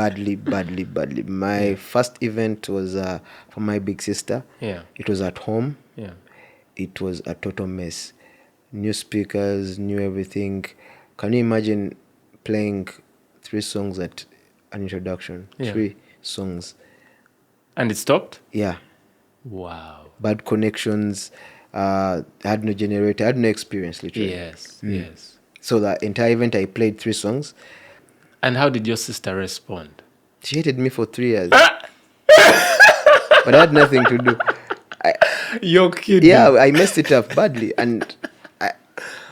Badly. My first event was for my big sister. Yeah. It was at home. Yeah. It was a total mess. New speakers, new everything. Can you imagine playing 3 songs at an introduction? Yeah. 3 songs. And it stopped? Yeah. Wow. Bad connections. I had no generator. I had no experience, literally. Yes. So the entire event, I played 3 songs. And how did your sister respond? She hated me for 3 years. But I had nothing to do. You're kidding. Yeah, I messed it up badly. And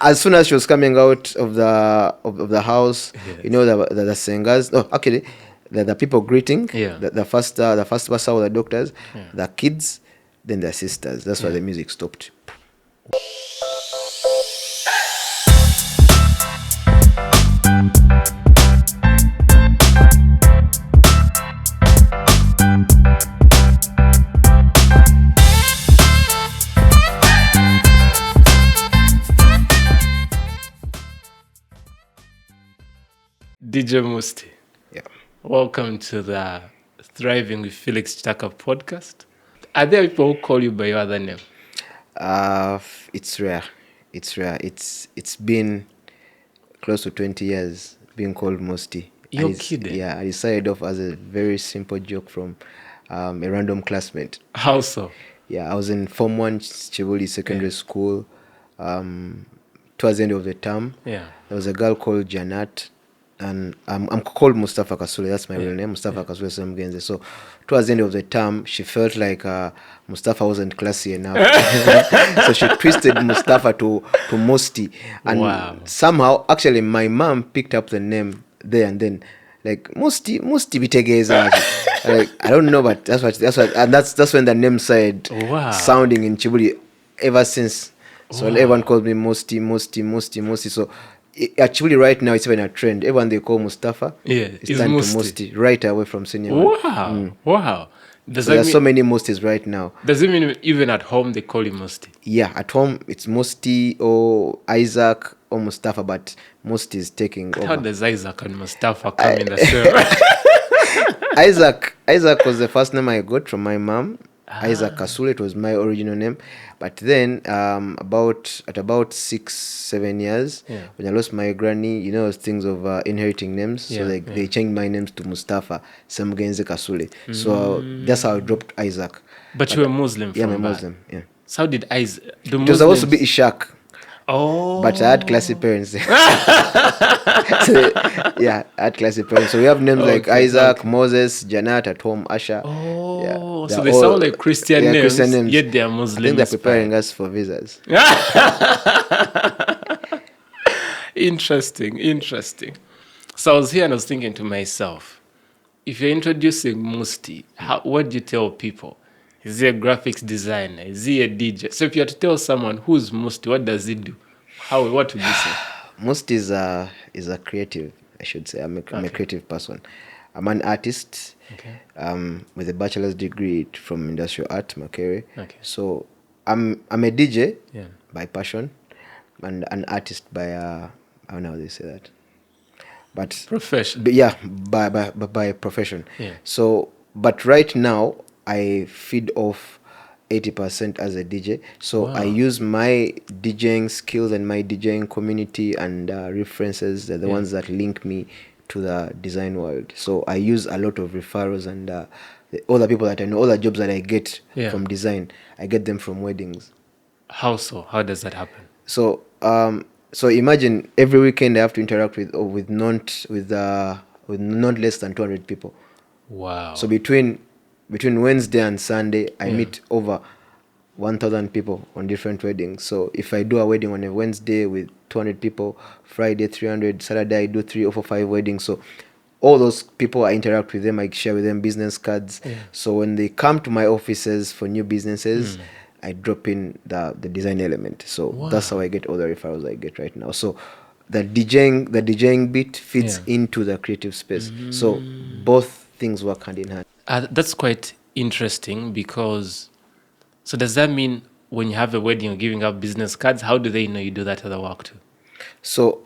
as soon as she was coming out of the house, Yes. you know, the singers. No, actually, the people greeting. Yeah. The first passer were the doctors, the kids, then the sisters. That's why the music stopped. DJ Moustey. Yeah. Welcome to the Thriving with Felix Kitaka podcast. Are there people who call you by your other name? It's rare. It's been close to 20 years being called Moustey. You're kidding? Yeah, I decided off as a very simple joke from a random classmate. How so? Yeah, I was in Form 1 Chibuli Secondary School. Towards the end of the term, Yeah. there was a girl called Janat, and I'm called Mustafa Kasule. That's my real name, Mustafa Kasule Samgenze. So towards the end of the term, she felt like Mustafa wasn't classy enough. So she twisted Mustafa to Moustey. And somehow, actually, my mom picked up the name there and then. Like Moustey Bitegeza. Like, I don't know, but that's what, and that's when the name started sounding in Chibuli ever since. So everyone calls me Moustey. So actually, right now, it's even a trend. Everyone they call Mustafa. Yeah, it's turned to Moustey right away from senior. Wow. So there's so many Mousteys right now. Does it mean even at home they call you Moustey? Yeah, at home it's Moustey or Isaac or Mustafa, but Moustey is taking over. How does Isaac and Mustafa come in the same? Isaac was the first name I got from my mom. Isaac Kasule, it was my original name. But then about 6-7 years, when I lost my granny, you know, things of inheriting names. So they changed my names to Mustafa Samgenze Kasule. So that's how I dropped Isaac. But you were Muslim from I'm a Muslim, yeah. So how did Isaac... It was supposed to be Ishaq. Oh. But I had classy parents. So, I had classy parents. So we have names like Isaac, Moses, Janat at home, Asha. Oh, so they sound like Christian names, yet they are Muslim. I think they're preparing us for visas. Interesting. So I was here and I was thinking to myself, if you're introducing Moustey, what do you tell people? Is he a graphics designer? Is he a DJ? So if you had to tell someone who's Moustey, what does he do? What would you say? Moustey is a creative, I should say. I'm a creative person. I'm an artist with a bachelor's degree from industrial art, Makere. Okay. So I'm a DJ by passion and an artist by I don't know how they say that. But profession. By profession. Yeah. So but right now I feed off 80% as a DJ. So I use my DJing skills and my DJing community and references. They're the ones that link me to the design world. So I use a lot of referrals and all the people that I know, all the jobs that I get from design, I get them from weddings. How so? How does that happen? So imagine every weekend I have to interact with not less than 200 people. Wow. So between Wednesday and Sunday, I meet over 1,000 people on different weddings. So if I do a wedding on a Wednesday with 200 people, Friday 300, Saturday I do 3 or 5 weddings. So all those people, I interact with them, I share with them business cards. Yeah. So when they come to my offices for new businesses, I drop in the design element. So that's how I get all the referrals I get right now. So the DJing bit fits into the creative space. So both things work hand in hand. That's quite interesting because, so does that mean when you have a wedding, you're giving out business cards? How do they know you do that other work too? So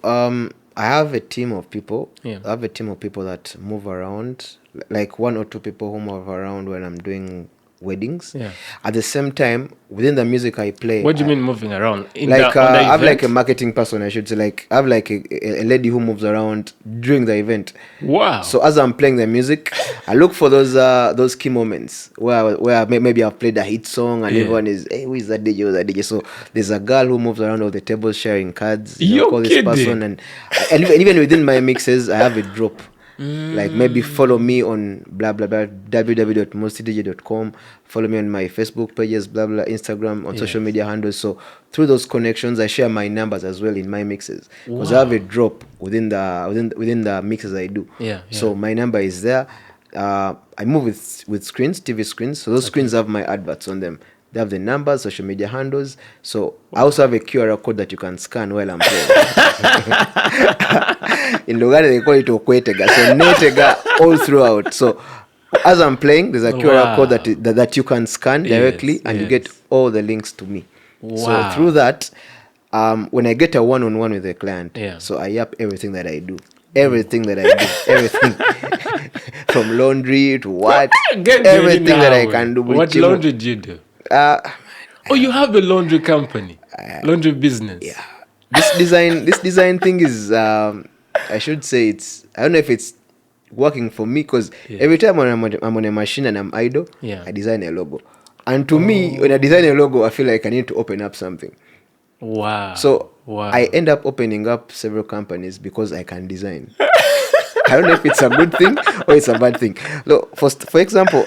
I have a team of people. Yeah. I have a team of people that move around, like 1 or 2 people who move around when I'm doing weddings. Yeah. At the same time, within the music I play, What do you mean moving around? like On the I have like a event? marketing person, I should say. Like I have like a lady who moves around during the event. Wow. So as I'm playing the music, I look for those key moments where maybe I've played a hit song and Yeah. everyone is, hey, who is that DJ? Who's that DJ? So there's a girl who moves around all the tables sharing cards. You're Call this kidding. person, and even within my mixes, I have a drop. Like maybe follow me on blah blah blah www.moustey.com. Follow me on my Facebook pages, blah blah, Instagram, on social media handles. So through those connections, I share my numbers as well in my mixes because I have a drop within the mixes I do. Yeah, So my number is there. I move with screens, TV screens. So those screens have my adverts on them. They have the numbers, social media handles. So I also have a QR code that you can scan while I'm playing. In Luganda, they call it Okwetega. So Netega all throughout. So as I'm playing, there's a QR code that you can scan directly, and you get all the links to me. So through that, when I get a one-on-one with a client, so I up everything that I do. Everything. From laundry to what? Everything that I can do. What laundry do you do? You have a laundry company, laundry business. Yeah, this design thing is, I should say, I don't know if it's working for me because every time I'm on a machine and I'm idle, I design a logo. And to me, when I design a logo, I feel like I need to open up something. Wow. So I end up opening up several companies because I can design. I don't know if it's a good thing or it's a bad thing. Look, for example,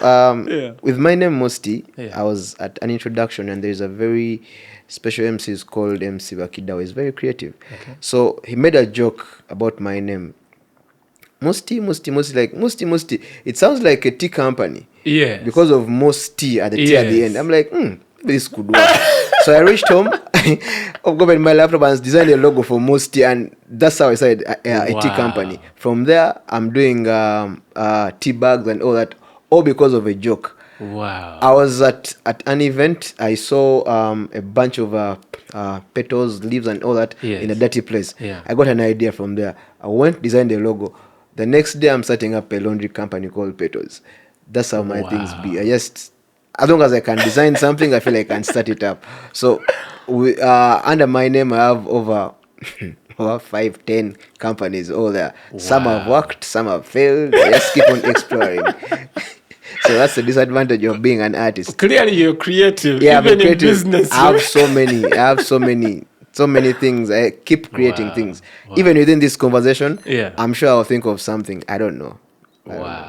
with my name Moustey, I was at an introduction and there's a very special MC is called MC Bakidao. He's very creative. Okay. So he made a joke about my name. Moustey, like Moustey. It sounds like a tea company. Yeah. Because of Moustey at the T at the end. I'm like, this could work. So I reached home, opened my laptop and designed a logo for Moustey, and that's how I started a tea company. From there, I'm doing tea bags and all that, all because of a joke. Wow. I was at an event. I saw a bunch of petals, leaves and all that in a dirty place. Yeah. I got an idea from there. I went, designed a logo. The next day, I'm setting up a laundry company called Petals. That's how my things be. As long as I can design something, I feel like I can start it up. So under my name, I have over 5-10 companies all there. Wow. Some have worked, some have failed. I just keep on exploring. So that's the disadvantage of being an artist. Clearly, you're creative. Yeah, even in business. I have so many things. I keep creating things. Wow. Even within this conversation, I'm sure I'll think of something. I don't know.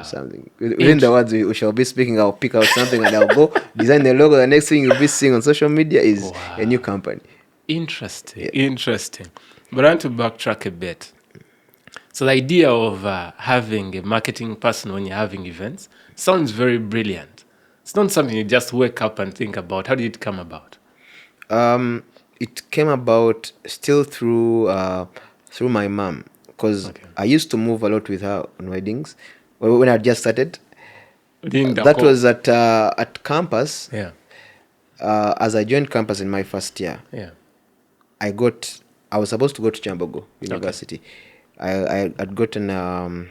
Something within the words we shall be speaking. I'll pick out something and I'll go design the logo. The next thing you'll be seeing on social media is a new company. Interesting. But I want to backtrack a bit. So the idea of having a marketing person when you're having events sounds very brilliant. It's not something you just wake up and think about. How did it come about? It came about still through my mom, because I used to move a lot with her on weddings. When I just started, that was at campus. Yeah. As I joined campus in my first year, I was supposed to go to Chambogo University. I had gotten a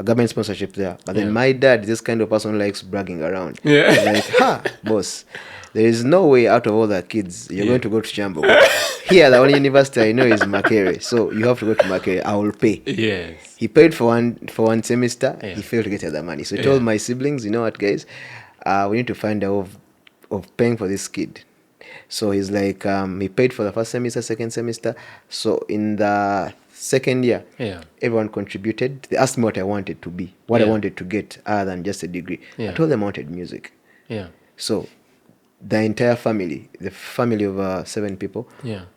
government sponsorship there. But then my dad, this kind of person, likes bragging around. Yeah. He's like, boss, there is no way out of all the kids you're going to go to Chambogo. Here, the only university I know is Makerere. So you have to go to Makerere. I will pay. Yes. He paid for one semester. He failed to get the money. So he told my siblings, you know what, guys? We need to find a way of paying for this kid. So he's like, he paid for the first semester, second semester. So in the second year, everyone contributed. They asked me what I wanted to be, what I wanted to get other than just a degree. I told them I wanted music. So the entire family, the family of 7 people,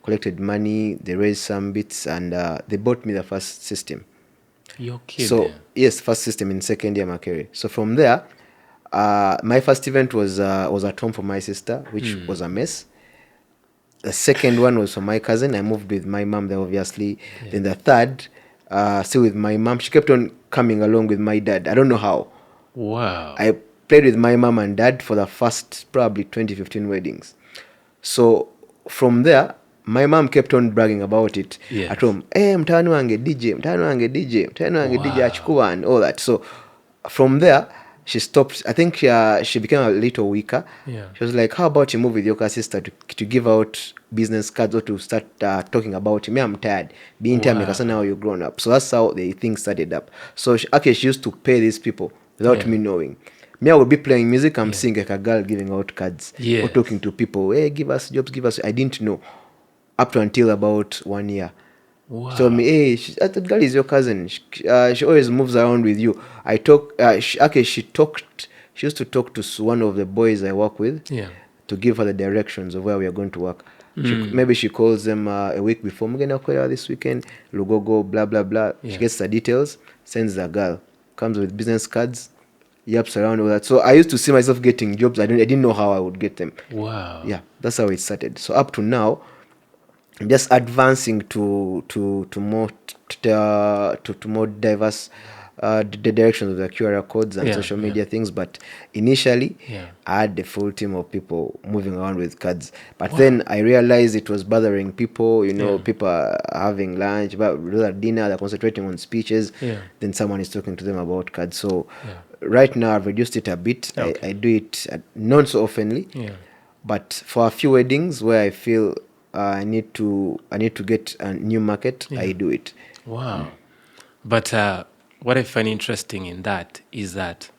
collected money. They raised some bits, and they bought me the first system. You're kidding. So yes, first system in second year Makerere. So from there, my first event was at home for my sister, which was a mess. The second one was for my cousin. I moved with my mom there, obviously. Then the third, still with my mom. She kept on coming along with my dad. I don't know how. Wow. I played with my mom and dad for the first probably 2015 weddings. So from there, my mom kept on bragging about it Yes. at home. Hey, mtani wange DJ, mtani wange DJ, mtani wange DJ achukua and all that. So from there, she stopped. I think she became a little weaker. Yeah. She was like, how about you move with your sister to give out business cards or to start talking about it? Me, I'm tired. Being tired, because now you're grown up. So that's how the thing started up. So she used to pay these people without me knowing. Me, I would be playing music. I'm seeing like a girl giving out cards or talking to people. Hey, give us jobs, give us. I didn't know up to until about 1 year. Wow. She told me, hey, that girl is your cousin. She always moves around with you. She used to talk to one of the boys I work with to give her the directions of where we are going to work. Maybe she calls them a week before. Mugena this weekend, Lugogo, blah, blah, blah. She gets the details, sends the girl. Comes with business cards, yaps around all that. So I used to see myself getting jobs. I didn't know how I would get them. Wow. Yeah, that's how it started. So up to now, I'm just advancing to more diverse the directions of the QR codes and social media things. But initially, I had the full team of people moving around with cards. But then I realized it was bothering people. People are having lunch, but at dinner they're concentrating on speeches. Then someone is talking to them about cards. So right now I've reduced it a bit. I do it not so oftenly. But for a few weddings where I feel I need to get a new market, I do it. Wow. But what I find interesting in that is that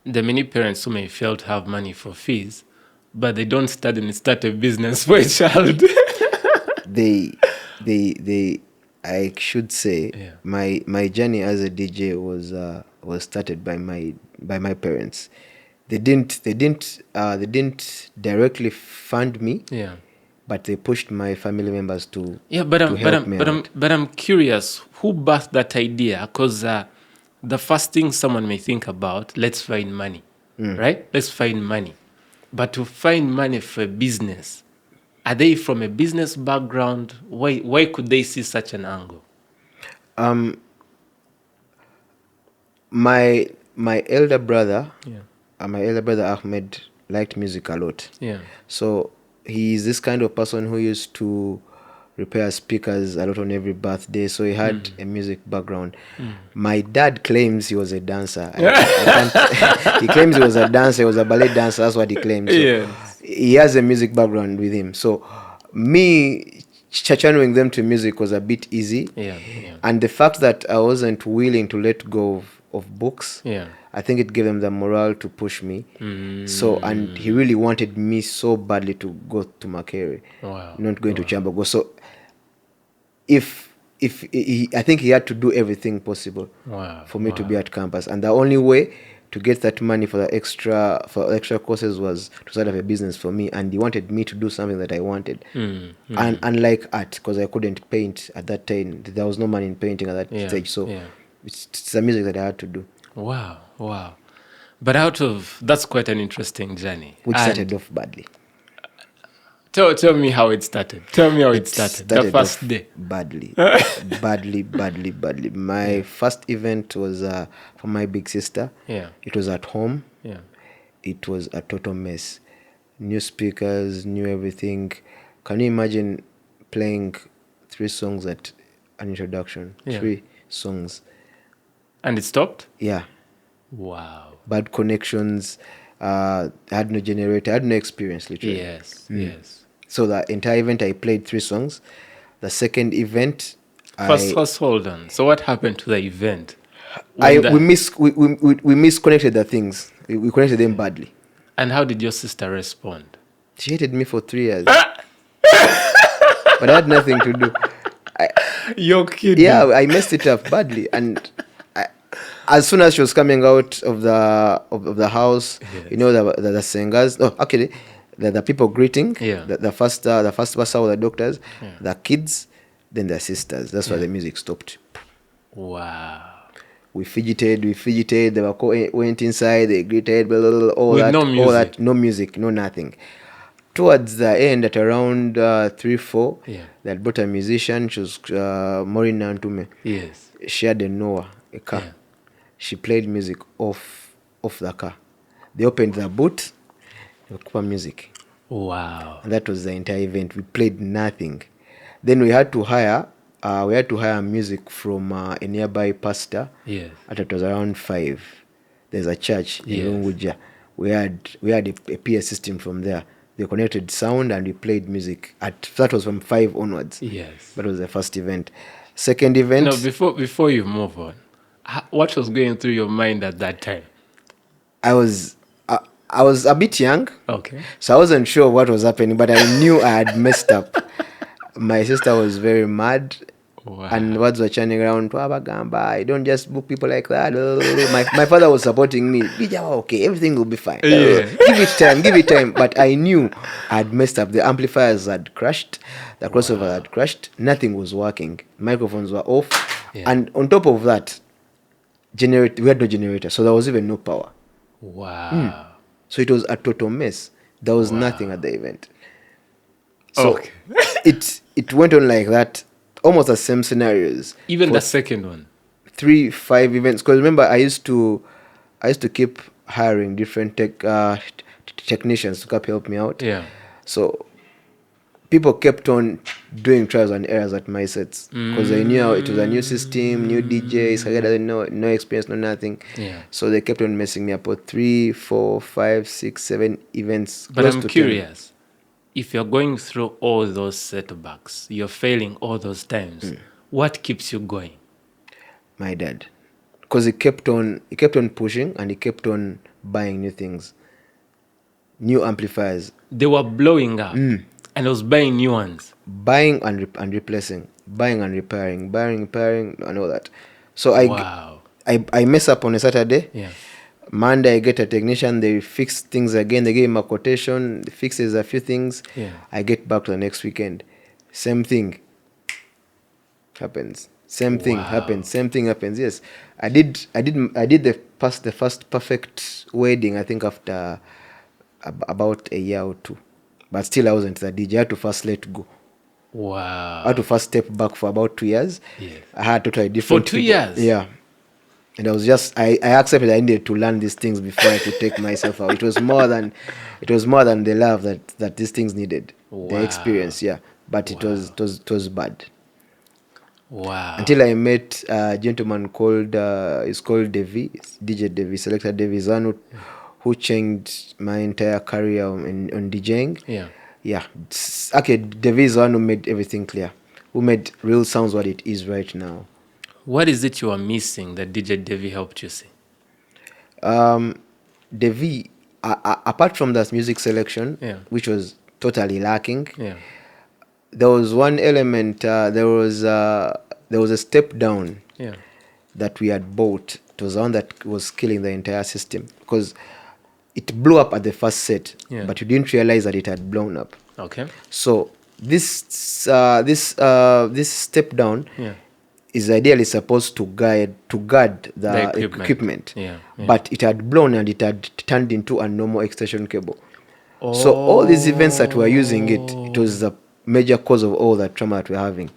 the many parents who may fail to have money for fees, but they don't study and start a business for a child. I should say my journey as a DJ was started by my parents. They didn't directly fund me. But they pushed my family members to help me out. But I'm curious, who birthed that idea? Because the first thing someone may think about, let's find money, right? Let's find money. But to find money for a business, are they from a business background? Why could they see such an angle? My elder brother, Ahmed, liked music a lot. So he is this kind of person who used to repair speakers a lot on every birthday. So he had a music background. My dad claims he was a dancer. He claims he was a dancer. He was a ballet dancer. That's what he claims. So he has a music background with him. So me channeling them to music was a bit easy. And the fact that I wasn't willing to let go of books, I think it gave him the morale to push me. So, and he really wanted me so badly to go to Makere, not going to Chambogo. So I think he had to do everything possible for me to be at campus. And the only way to get that money for extra courses was to start up a business for me. And he wanted me to do something that I wanted. And unlike art, because I couldn't paint at that time. There was no money in painting at that stage. So it's the music that I had to do. Wow. But that's quite an interesting journey. Which started off badly. Tell me how it started. Tell me how it started. The first day. Badly. Badly. My first event was for my big sister. It was at home. It was a total mess. New speakers, new everything. Can you imagine playing 3 songs at an introduction? 3 songs. And it stopped? Yeah. Wow. Bad connections. I had no generator. I had no experience, literally. Yes. So the entire event, I played 3 songs. The second event, First, hold on. So what happened to the event? We misconnected the things. We connected them badly. And how did your sister respond? She hated me for 3 years. But I had nothing to do. You're kidding. Yeah, I messed it up badly. And as soon as she was coming out of the house, the singers. No, actually, the people greeting. The first bus out, the doctors, the kids, then the sisters. That's why the music stopped. Wow. We fidgeted. They went inside. They greeted. Blah, blah, blah, all that. No music. No nothing. Towards the end, at around 3-4, they had brought a musician. She was Maureen Nantume. She had a car. She played music off the car. They opened the boot. They put music. Wow. And that was the entire event. We played nothing. Then we had to hire music from a nearby pastor. Yes. At it was around 5. There's a church in Yes. Lunguja. We had a PA system from there. They connected sound and we played music. That was from 5 onwards. Yes. That was the first event. Second event. No, before you move on, what was going through your mind at that time? I was a bit young. Okay. So I wasn't sure what was happening, but I knew I had messed up. My sister was very mad. Wow. And words were churning around. I don't just book people like that. My father was supporting me. Okay, everything will be fine. Yeah. Give it time. But I knew I had messed up. The amplifiers had crashed. The crossover had crashed. Nothing was working. Microphones were off. Yeah. And on top of that, we had no generator. So there was even no power. Wow. So it was a total mess. There was nothing at the event. So Okay. it went on like that. Almost the same scenarios. Even the second one. 3, 5 events. Because remember, I used to keep hiring different technicians to come help me out. Yeah. So people kept on doing trials and errors at my sets because they knew it was a new system, new DJs. I doesn't know, no experience, no nothing. Yeah. So they kept on messing me up with 3, 4, 5, 6, 7 events. But close I'm to 10. curious. If you're going through all those setbacks, you're failing all those times, what keeps you going? My dad, because he kept on pushing and he kept on buying new things, new amplifiers, They were blowing up, and I was buying new ones. buying and replacing, buying and repairing, repairing, and all that. So I mess up on a Saturday. Yeah. Monday I get a technician, they fix things again, they give him a quotation, fixes a few things. Yeah. I get back to the next weekend. Same thing happens. Same thing happens. Yes. I did the first perfect wedding, I think after about a year or 2. But still I wasn't the DJ. I had to first let go. Wow. I had to first step back for about 2 years. Yes. I had totally different For 2 people. years? Yeah. And I was just I accepted I needed to learn these things before I could take myself out. It was more than the love that these things needed. The experience, yeah. But it was bad. Wow. Until I met a gentleman called he's called Devi, DJ Devi, Selector Devi Zanu, who changed my entire career on DJing. Yeah. Yeah. Okay, Devi is the one who made everything clear. Who made real sounds what it is right now. What is it you are missing that DJ Devi helped you see? Devi, apart from that music selection, Yeah. which was totally lacking, Yeah. there was one element. There was a step down Yeah. that we had bought. It was the one that was killing the entire system because it blew up at the first set, Yeah. but you didn't realize that it had blown up. Okay. So this step down Yeah. is ideally supposed to guard the equipment. Yeah, yeah. But it had blown and it had turned into a normal extension cable. So all these events that we're using it was the major cause of all the trauma that we're having.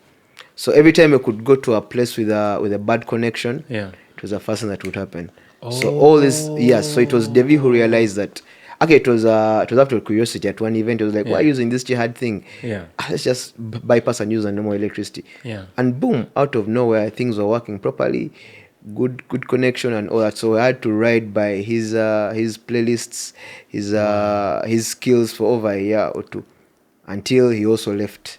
So every time we could go to a place with a bad connection, Yeah. it was the first thing that would happen. So all this, so it was Devi who realized that. Okay, it was after curiosity at one event. It was like, why are you using this jihad thing? Yeah. Let's just bypass and use a normal electricity. Yeah. And boom, out of nowhere, things were working properly, good connection and all that. So I had to ride by his playlists, his skills for over a year or 2, until he also left.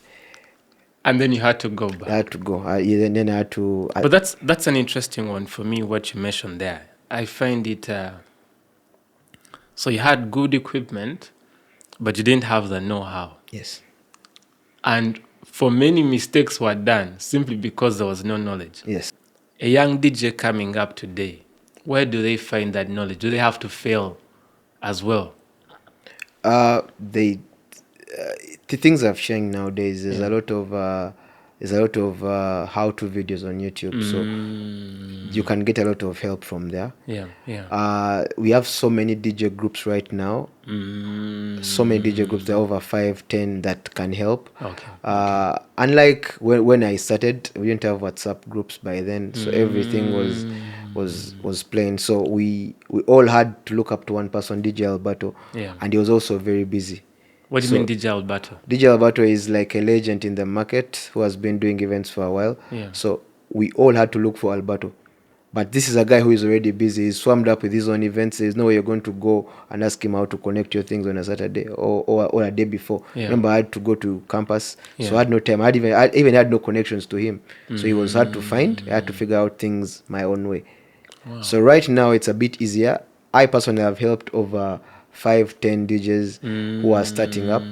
And then you had to go back. I had to go. Then I had to. But that's an interesting one for me, what you mentioned there. I find it... so you had good equipment, but you didn't have the know-how. Yes. And for many mistakes were done simply because there was no knowledge. Yes. A young DJ coming up today, where do they find that knowledge? Do they have to fail as well? The things have changed nowadays. There's a lot of how-to videos on YouTube, so you can get a lot of help from there. Yeah. We have so many DJ groups right now. So many DJ groups. There are over 5, 10 that can help. Okay. Unlike when I started, we didn't have WhatsApp groups by then, so everything was plain. So we all had to look up to one person, DJ Alberto, Yeah. and he was also very busy. What do you So mean DJ Alberto? DJ Alberto is like a legend in the market who has been doing events for a while. Yeah. So we all had to look for Alberto. But this is a guy who is already busy. He's swarmed up with his own events. There's no way you're going to go and ask him how to connect your things on a Saturday or a day before. Yeah. Remember, I had to go to campus, Yeah. so I had no time. I even had no connections to him. So he was hard to find. I had to figure out things my own way. Wow. So right now it's a bit easier. I personally have helped over 5-10 DJs who are starting up.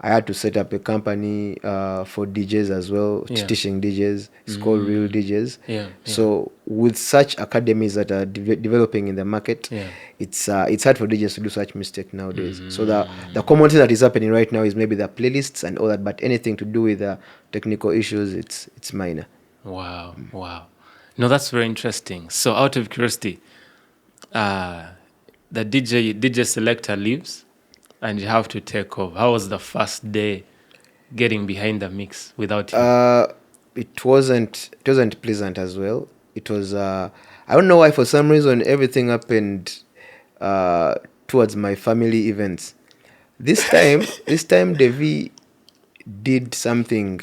I had to set up a company for DJs as well, Yeah. teaching DJs. It's called Real DJs. Yeah, So with such academies that are developing in the market, Yeah. it's hard for DJs to do such mistake nowadays. So the common thing that is happening right now is maybe the playlists and all that, but anything to do with technical issues, it's minor. Wow, wow. No, that's very interesting. So, out of curiosity, the DJ selector leaves, and you have to take over. How was the first day getting behind the mix without him? It wasn't pleasant as well. It was I don't know why, for some reason everything happened towards my family events. This time Devi did something.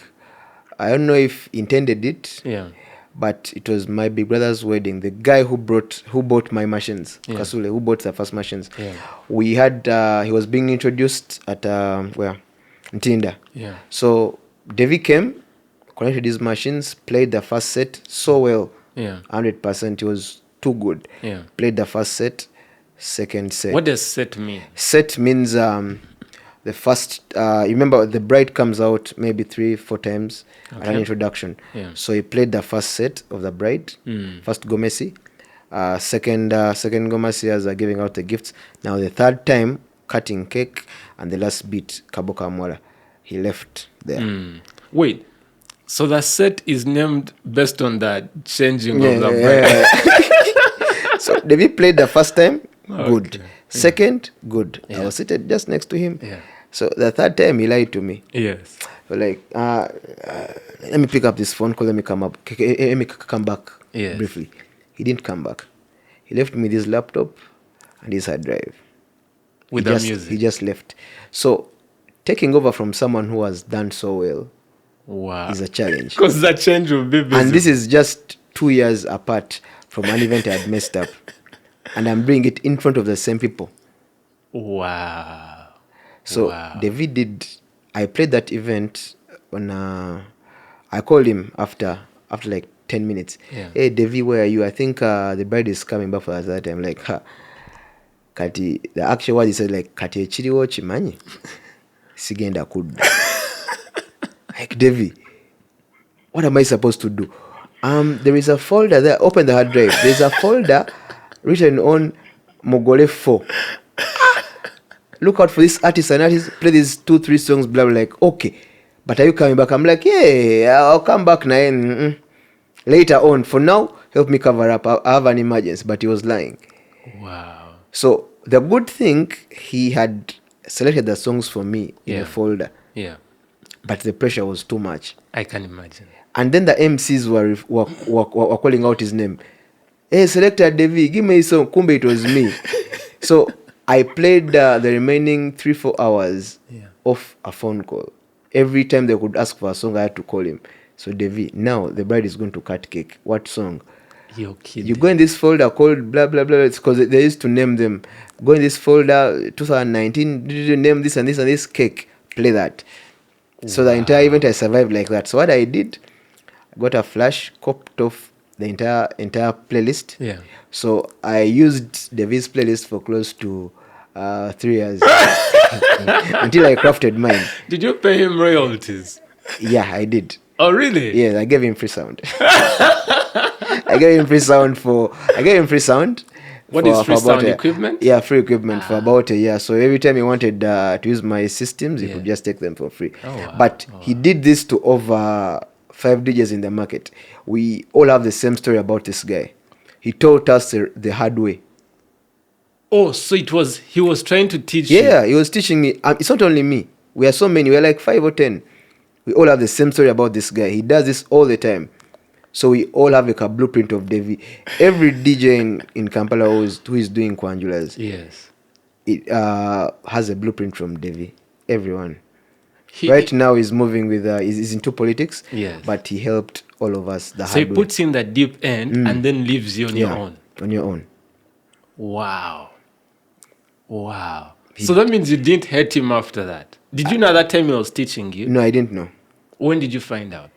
I don't know if intended it. Yeah. But it was my big brother's wedding. The guy who bought my machines, Yeah. Kasule, who bought the first machines. Yeah. We had he was being introduced at where? Ntinda. Yeah. So Devi came, connected his machines, played the first set so well. Yeah. 100%. It was too good. Yeah. Played the first set, second set. What does set mean? Set means the first you remember the bride comes out maybe 3-4 times at an introduction. Yeah. So he played the first set of the bride, first gomesi, second gomesi as giving out the gifts. Now the third time cutting cake, and the last beat kaboka mwala. He left there. Wait, so the set is named based on the changing of the bride? So Devi played the first time, good. Okay. Second, good. I was seated just next to him. Yeah. So the third time he lied to me. Yes. So like, let me pick up this phone call. Let me come back Yes. briefly. He didn't come back. He left me this laptop and his hard drive. With He the just- music. He just left. So taking over from someone who has done so well Wow. is a challenge. Because the change will be busy. And this is just 2 years apart from an event I had messed up. And I'm doing it in front of the same people. Wow. So Wow. David I played that event on I called him after like 10 minutes. Yeah. Hey Devi, where are you? I think the bride is coming back for that time. Like, kati, the actual word he said like, kati echiriwo chimanyi sigenda kudda. Like, Devi, what am I supposed to do? There is a folder there. Open the hard drive. There's a folder written on Mogole 4. Look out for this artist and artist. Play these 2-3 songs. Blah blah. Like, okay, but are you coming back? I'm like, yeah, I'll come back now. Later on. For now, help me cover up. I have an emergency. But he was lying. Wow. So the good thing, he had selected the songs for me in Yeah. a folder. Yeah. But the pressure was too much. I can imagine. And then the MCs were calling out his name. Hey, selector Devi, give me a song. Kumbe, it was me. So I played the remaining 3-4 hours off a phone call. Every time they could ask for a song, I had to call him. So Devi, now the bride is going to cut cake. What song? You're kidding. You go in this folder called blah blah blah. It's because they used to name them. Go in this folder 2019. Did you name this and this and this cake? Play that. So the entire event I survived like that. So what I did, I got a flash, copied off the entire playlist. Yeah. So I used David's playlist for close to 3 years until I crafted mine. Did you pay him royalties? Yeah, I did. Oh, really? Yeah, I gave him free sound. I gave him free sound. What for- is for free about sound a- equipment? Yeah, free equipment for about a year. So every time he wanted to use my systems, he could just take them for free. Oh, wow. But he did this to over 5 DJs in the market. We all have the same story about this guy. He taught us the hard way. Oh, so he was trying to teach you. Yeah, he was teaching me. It's not only me. We are so many. We're like 5 or 10. We all have the same story about this guy. He does this all the time. So we all have like a blueprint of Devi. Every DJ in Kampala who is doing Kwanjulas, Yes. it has a blueprint from Devi. everyone. He, Right now he's moving with he's into politics. Yes. But he helped all of us the so he hard way. puts in the deep end and then leaves you on your Yeah, own. on your own. Wow. So that means you didn't hate him after that. Did you know that time he was teaching you? No, I didn't know. When did you find out?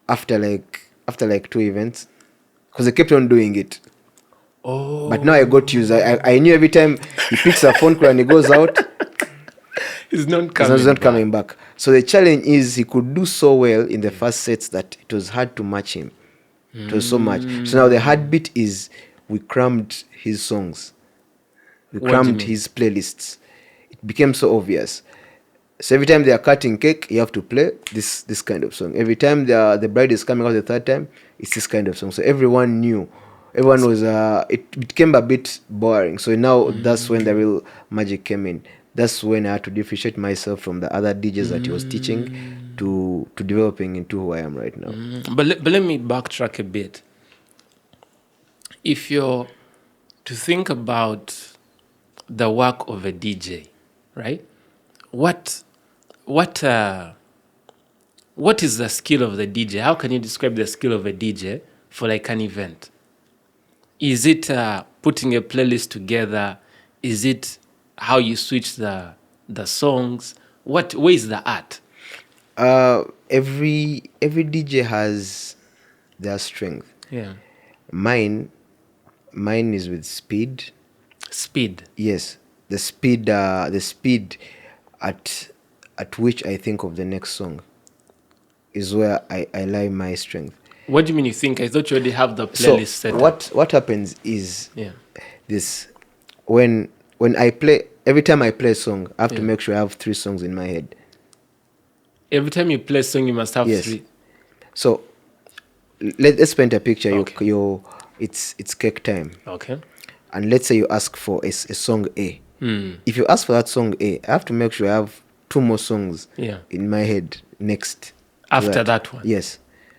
After like 2 events, because I kept on doing it. Oh. But now I got used. I knew every time he picks a phone call and he goes out, He's not he's coming not back. coming back. So the challenge is he could do so well in the first sets that it was hard to match him. It was so much. So now the heartbeat is we crammed his songs. We What do you crammed mean? his playlists. It became so obvious. So every time they are cutting cake, you have to play this kind of song. Every time the bride is coming out the third time, it's this kind of song. So everyone knew. Everyone was it became a bit boring. So now that's when the real magic came in. That's when I had to differentiate myself from the other DJs that he was teaching to developing into who I am right now. But let me backtrack a bit. If you're to think about the work of a DJ, right? What is the skill of the DJ? How can you describe the skill of a DJ for like an event? Is it putting a playlist together? Is it how you switch the songs? Where is the art? Every DJ has their strength. Yeah. Mine is with speed. Speed. Yes, the speed at which I think of the next song is where I lie my strength. What do you mean you think? I thought you already have the playlist set up. What happens is Yeah. this: when I play, every time I play a song, I have to make sure I have 3 songs in my head. Every time you play a song, you must have Yes. 3. So let's paint a picture. Okay. It's cake time, Okay. and let's say you ask for a song A. If you ask for that song A, I have to make sure I have 2 more songs Yeah. in my head next. to After that one. Yes.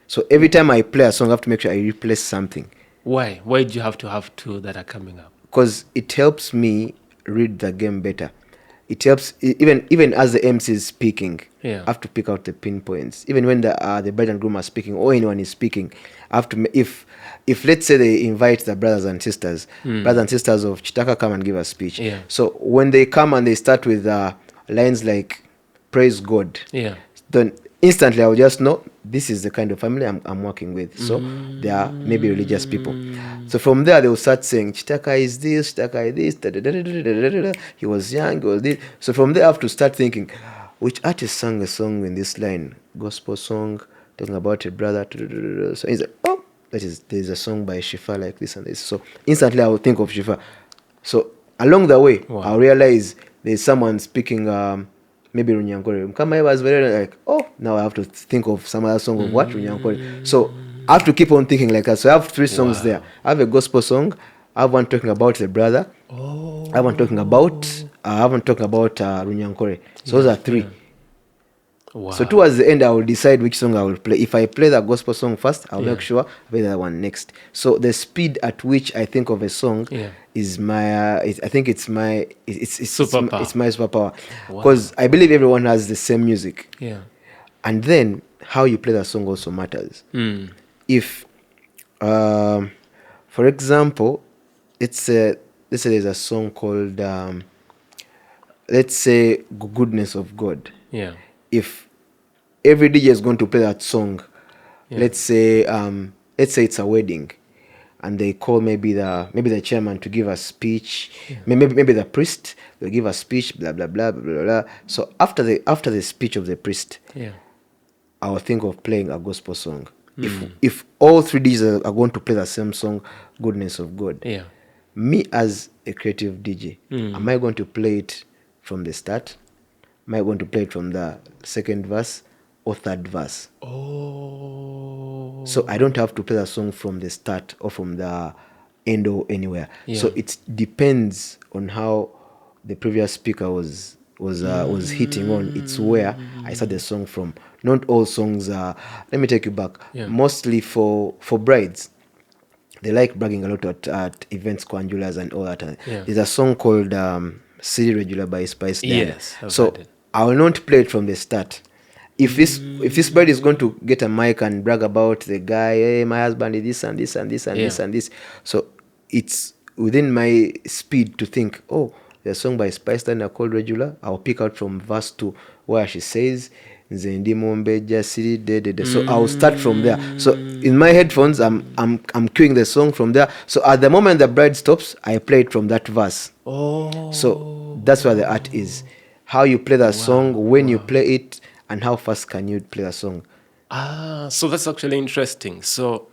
So every time I play a song, I have to make sure I replace something, Why? Why do you have to have 2 that are coming up? because it helps me read the game better. It helps even as the MC is speaking. Yeah. I have to pick out the pinpoints. Even when the bride and groom are speaking or anyone is speaking, I have to if let's say they invite the brothers and sisters of Kitaka come and give a speech. Yeah. So when they come and they start with lines like "Praise God," Yeah. then instantly I will just know this is the kind of family I'm working with. So they are maybe religious people. So from there they will start saying Kitaka is this, Kitaka is this, he was young, he was this. So from there I have to start thinking, which artist sang a song in this line? Gospel song, talking about a brother. So he's like, oh, there's a song by Shifa like this and this. So instantly I will think of Shifa. So along the way, Wow. I'll realize there's someone speaking maybe Runyankore. Kama I was very like, oh, now I have to think of some other song of what Runyankore. So I have to keep on thinking like that. So I have 3 songs there. I have a gospel song. I have one talking about the brother. I have one talking about Runyankore. So those are 3. Wow. So towards the end, I will decide which song I will play. If I play the gospel song first, I'll make sure I play that one next. So the speed at which I think of a song is my. I think it's my. It's Superpower. It's my superpower because I believe everyone has the same music. Yeah. And then how you play the song also matters. If, for example, let's say there's a song called let's say Goodness of God. Yeah. If every DJ is going to play that song, let's say it's a wedding, and they call maybe the chairman to give a speech, maybe the priest will give a speech, blah blah blah blah blah blah. So after the speech of the priest, I will think of playing a gospel song. If all 3 DJs are going to play the same song, Goodness of God, me as a creative DJ, am I going to play it from the start? Am I going to play it from the second verse or third verse? Oh. So I don't have to play the song from the start or from the end or anywhere. So it depends on how the previous speaker was hitting on. It's where I start the song from. Not all songs are. Let me take you back. Mostly for brides, they like bragging a lot at events, Kwanjulas and all that. There's a song called City Regular by Spice Diana. Yes, I've So heard it. I will not play it from the start. If this bird is going to get a mic and brag about the guy, hey, my husband is this and this and this and this and this, so it's within my speed to think, oh, there's a song by Spice Thunder called Regular. I'll pick out from verse 2 where she says, Nze ndi mumbeja siri de de de. So I'll start from there. So in my headphones, I'm cueing the song from there. So at the moment the bride stops, I play it from that verse. Oh. So that's where the art is. How you play the song, when you play it, and how fast can you play a song. So that's actually interesting. So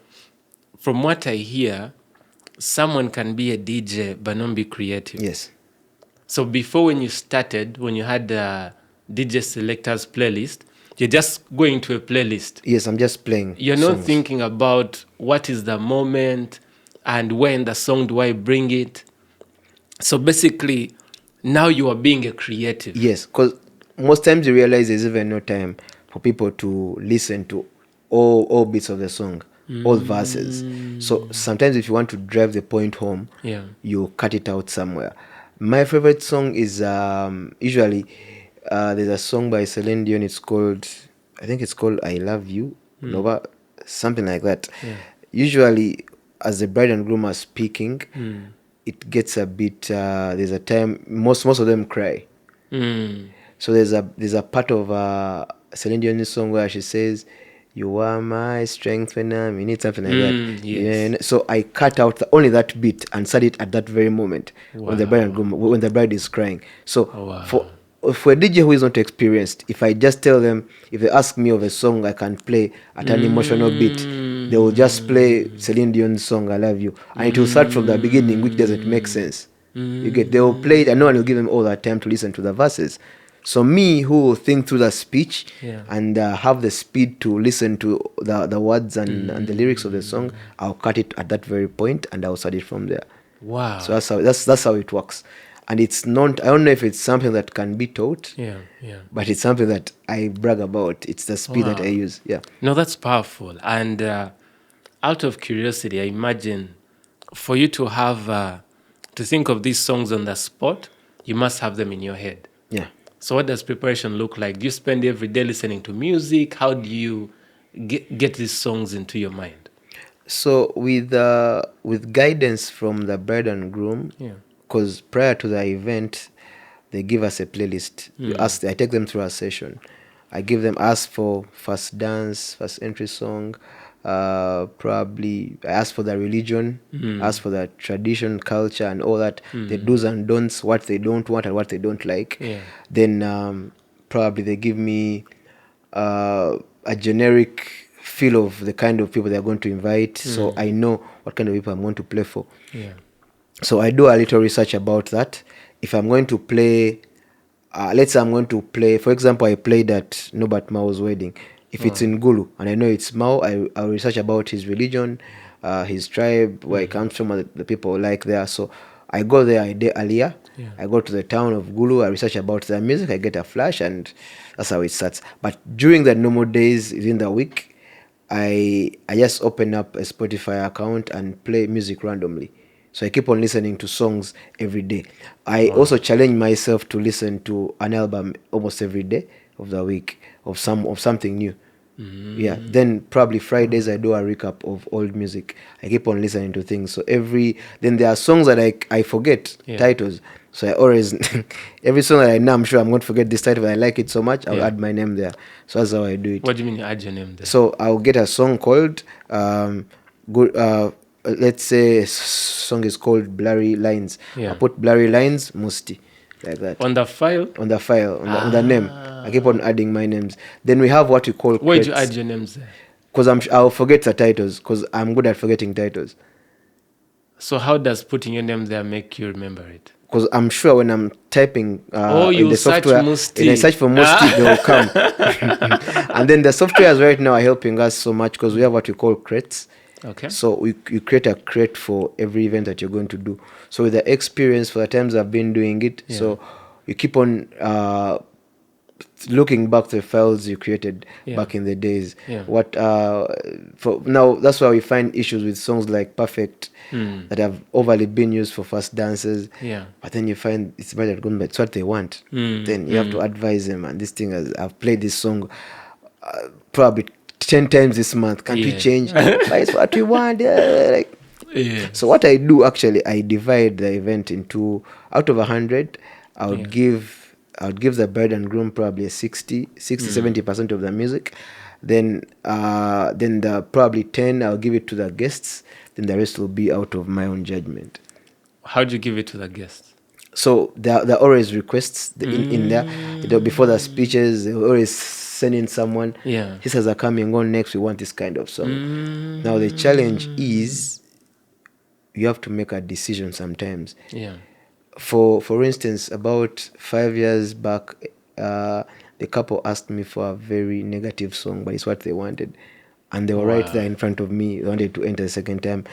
from what I hear, someone can be a DJ but not be creative. Yes. So before, when you started, when you had a DJ selectors playlist, you're just going to a playlist. Yes, I'm just playing. You're songs. not thinking about what is the moment and when the song do I bring it. So basically, now you are being a creative. Yes, because most times you realize there's even no time for people to listen to all bits of the song, all verses. So sometimes if you want to drive the point home, you cut it out somewhere. My favorite song is usually there's a song by Celine Dion. I think it's called I Love You, something like that. Usually, as the bride and groom are speaking, it gets a bit. There's a time most of them cry. So there's a part of Celine Dion's song where she says, "You are my strength when I'm in it," something like that. Yes. Yeah, so I cut out only that bit and said it at that very moment when the bride and groom, when the bride is crying. So for a DJ who is not experienced, if I just tell them, if they ask me of a song I can play at an emotional beat, they will just play Celine Dion's song "I Love You," and it will start from the beginning, which doesn't make sense. You get, they will play it, and no one will give them all that time to listen to the verses. So me, who will think through the speech and have the speed to listen to the words and the lyrics of the song, I'll cut it at that very point and I'll start it from there. Wow. So that's how it works. And it's not, I don't know if it's something that can be taught, but it's something that I brag about. It's the speed that I use. Yeah. No, that's powerful. And out of curiosity, I imagine for you to have, to think of these songs on the spot, you must have them in your head. Yeah. So what does preparation look like? Do you spend every day listening to music? How do you get these songs into your mind? So with guidance from the bride and groom, because prior to the event, they give us a playlist. I take them through a session. I give them, ask for first dance, first entry song, probably I ask for the religion, ask for the tradition, culture, and all that, the do's and don'ts, what they don't want and what they don't like. Then probably they give me a generic feel of the kind of people they're going to invite, so I know what kind of people I'm going to play for. So I do a little research about that. If I'm going to play, let's say I'm going to play, for example, I played at Norbert Mao's wedding. If it's in Gulu and I know it's Mao, I'll research about his religion, his tribe, where he comes from, the people like there. So I go there a day earlier. I go to the town of Gulu, I research about their music, I get a flash, and that's how it starts. But during the normal days within the week, I just open up a Spotify account and play music randomly. So I keep on listening to songs every day. I also challenge myself to listen to an album almost every day of the week, of something new. Then probably Fridays I do a recap of old music. I keep on listening to things. So then there are songs that I forget titles. So I always every song that I know, I'm sure I'm going to forget this title, but I like it so much, I'll add my name there. So that's how I do it. What do you mean you add your name there? So I'll get a song called let's say song is called Blurry Lines. I put Blurry Lines Moustey, like that. On the file, on the name. I keep on adding my names. Then we have what we call why crates. do you add your names there? Because I'll forget the titles, because I'm good at forgetting titles. So how does putting your name there make you remember it? Because I'm sure when I'm typing in the search software, Moustey. when I search for Moustey, they will come. And then the softwares right now are helping us so much, because we have what we call crates. Okay. So you create a crate for every event that you're going to do. So with the experience, for the times I've been doing it, so you keep on looking back to the files you created Yeah. back in the days. Yeah. What for now? That's why we find issues with songs like Perfect that have overly been used for fast dances. Yeah. But then you find it's better going, but it's what they want. Then you have to advise them. And this thing, I've played this song probably 10 times this month. Can't we Yeah. change? But it's what we want. Like, Yeah. so what I do actually, I divide the event into, out of 100, I would give the bride and groom probably a 70% of the music. Then the probably 10 I'll give it to the guests. Then the rest will be out of my own judgment. How'd you give it to the guests? So there are always requests in there. Before the speeches, they always send in someone. Yeah. Sisters are coming on next. We want this kind of song. Now the challenge is you have to make a decision sometimes. Yeah. For instance, about 5 years back, the couple asked me for a very negative song, but it's what they wanted, and they were right there in front of me. They wanted to enter the second time.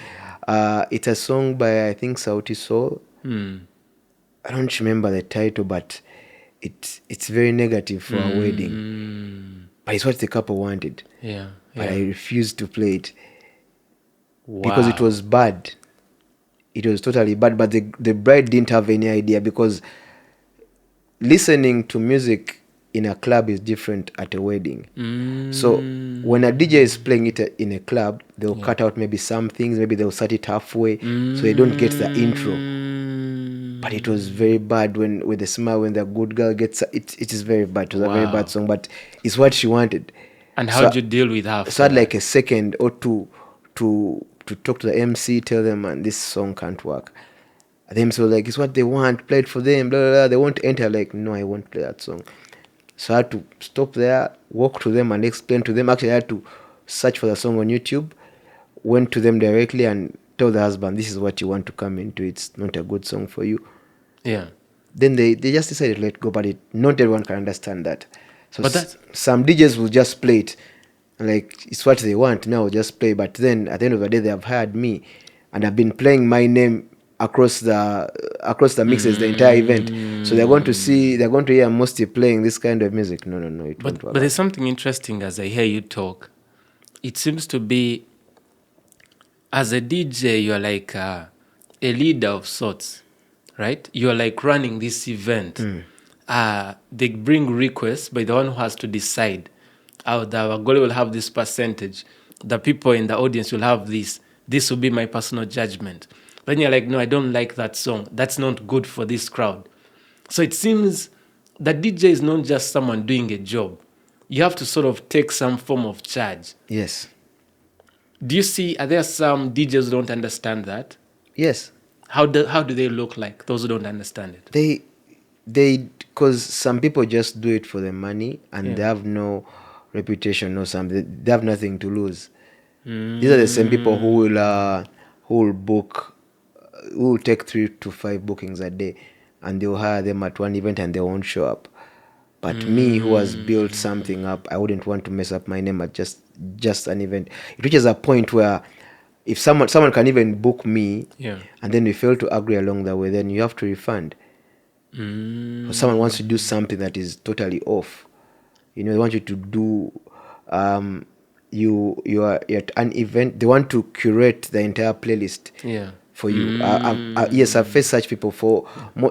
It's a song by, I think, Sauti Sol. I don't remember the title, but it's very negative for a wedding. But it's what the couple wanted. Yeah. But I refused to play it because it was bad. It was totally bad. But the bride didn't have any idea, because listening to music in a club is different at a wedding. So when a DJ is playing it in a club, they'll cut out maybe some things. Maybe they'll start it halfway, so they don't get the intro. But it was very bad with the smile, when the good girl gets it is very bad. It was a very bad song, but it's what she wanted. And how did you deal with her? So I had like a second or two to talk to the MC, tell them, and this song can't work. And the MC was like, it's what they want, play it for them, blah, blah, blah. They won't enter. Like, no, I won't play that song. So I had to stop there, walk to them and explain to them. Actually, I had to search for the song on YouTube, went to them directly and told the husband, this is what you want to come into. It's not a good song for you. Yeah. Then they just decided to let go, but not everyone can understand that. So But some DJs will just play it. Like, it's what they want, now just play. But then at the end of the day, they have hired me, and I've been playing my name across the mixes the entire event. So they're going to hear Moustey playing this kind of music. No, it won't work. But there's something interesting as I hear you talk. It seems to be, as a DJ, you're like a leader of sorts, right? You're like running this event. They bring requests, but the one who has to decide. The goal will have this percentage. The people in the audience will have this. This will be my personal judgment. Then you're like, no, I don't like that song. That's not good for this crowd. So it seems that DJ is not just someone doing a job. You have to sort of take some form of charge. Yes. Are there some DJs who don't understand that? Yes. How do they look like, those who don't understand it? Because some people just do it for the money, and they have no reputation or something. They have nothing to lose. These are the same people who will book, who will take 3 to 5 bookings a day, and they'll hire them at one event and they won't show up. But me, who has built something up, I wouldn't want to mess up my name at just an event. It reaches a point where if someone can even book me, and then we fail to agree along the way, then you have to refund. Or someone wants to do something that is totally off. They want you to do, you are at an event, they want to curate the entire playlist for you. Yes, I've faced such people.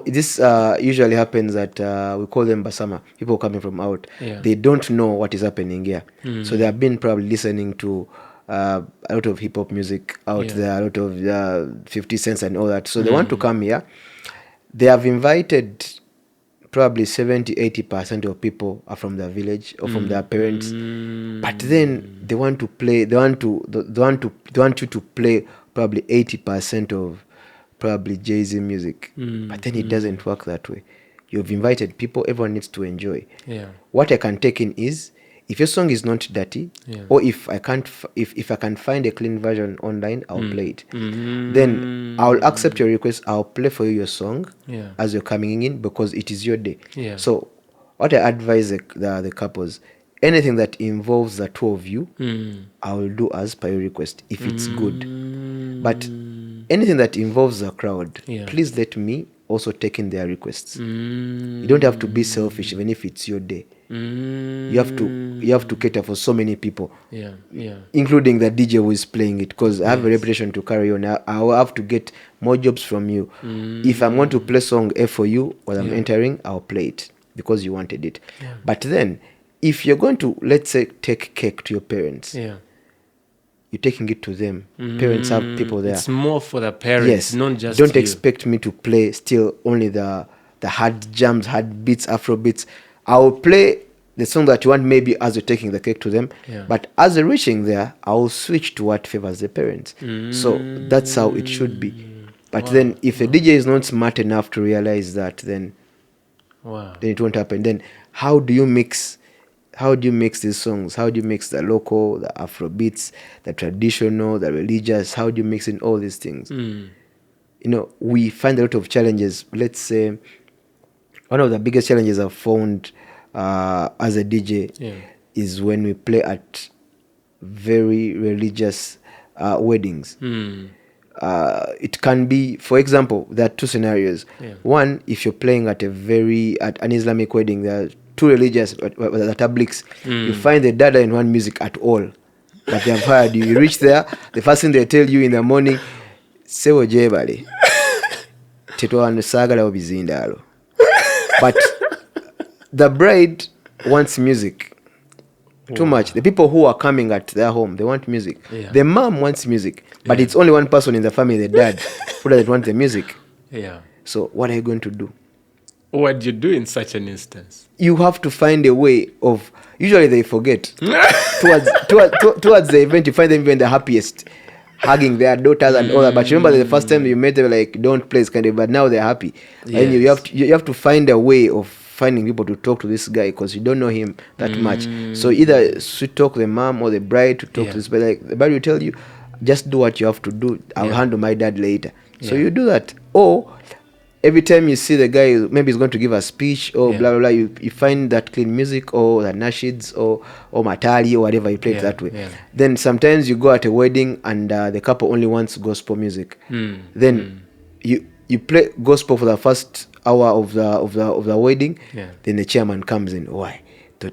This usually happens at, we call them Basama, people coming from out. They don't know what is happening here. So they have been probably listening to a lot of hip-hop music out there, a lot of 50 Cents and all that. So they want to come here. They have invited probably 70-80% of people are from their village or from their parents, but then they want to play. They want you to play probably 80% of probably Jay-Z music, but then it doesn't work that way. You've invited people; everyone needs to enjoy. What I can take in is, if your song is not dirty, or if I can find a clean version online, I'll play it. Then I'll accept your request. I'll play for you your song as you're coming in, because it is your day. So what I advise the couples, anything that involves the two of you, I will do as per your request if it's good. But anything that involves the crowd, please let me also taking their requests. You don't have to be selfish even if it's your day. You have to cater for so many people, including the DJ who is playing it, because I have a reputation to carry on. I will have to get more jobs from you. If I'm going to play song A for you while I'm entering, I'll play it because you wanted it. But then if you're going to, let's say, take cake to your parents, you're taking it to them. Parents have people there. It's more for the parents, not just don't you. expect me to play still only the hard jams, hard beats, Afro beats. I will play the song that you want maybe as you're taking the cake to them. But as you're reaching there, I will switch to what favors the parents. So that's how it should be. But then if a DJ is not smart enough to realize that, then it won't happen. Then how do you mix these songs? How do you mix the local, the Afro beats, the traditional, the religious? How do you mix in all these things? We find a lot of challenges. Let's say one of the biggest challenges I've found as a DJ is when we play at very religious weddings. It can be, for example, there are two scenarios. One, if you're playing at an Islamic wedding, there are two religious tabliks. You find the dada in one music at all, but they have hired you. You reach there, the first thing they tell you in the morning, sewo jebale tetwandisagala obizindalo. But the bride wants music too much. The people who are coming at their home, they want music. The mom wants music, but it's only one person in the family, the dad, who doesn't want the music. So what are you going to do? What do you do in such an instance? You have to find a way of. Usually they forget. towards the event, you find them even the happiest, hugging their daughters and all that. But remember the first time you met them, like, don't play, kind of. But now they're happy, and you have to find a way of finding people to talk to this guy because you don't know him that much. So either sweet talk the mom or the bride to talk to this, but like the bride will tell you, just do what you have to do. I'll handle my dad later. So you do that, or every time you see the guy, maybe he's going to give a speech or blah, blah, blah, you find that clean music or the nashids or matali or whatever, you play it that way. Then sometimes you go at a wedding and the couple only wants gospel music. Then you play gospel for the first hour of the wedding. Then the chairman comes in. Why? And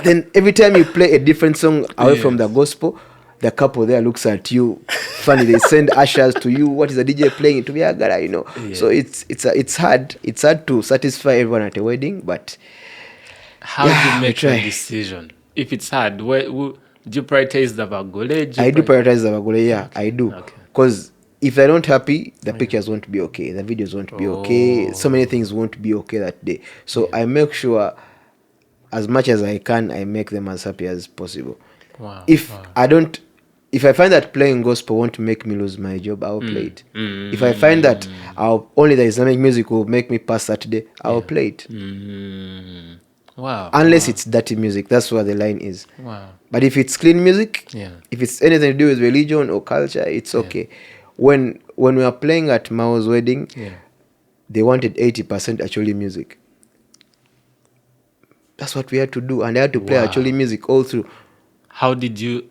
then every time you play a different song away from the gospel, the couple there looks at you funny. They send ushers to you. What is the DJ playing? To be a guy, So it's hard. It's hard to satisfy everyone at a wedding. But how do you make a decision? If it's hard, do you prioritize the bagole? I do prioritize the bagole. Yeah, I do. Because if they're not happy, the pictures won't be okay. The videos won't be okay. So many things won't be okay that day. So I make sure, as much as I can, I make them as happy as possible. If I find that playing gospel won't make me lose my job, I'll play it. If I find that only the Islamic music will make me pass Saturday, I'll play it. Unless it's dirty music, that's where the line is. But if it's clean music, if it's anything to do with religion or culture, it's okay. When we were playing at Mao's wedding, they wanted 80% actually music. That's what we had to do, and I had to play actually music all through. How did you,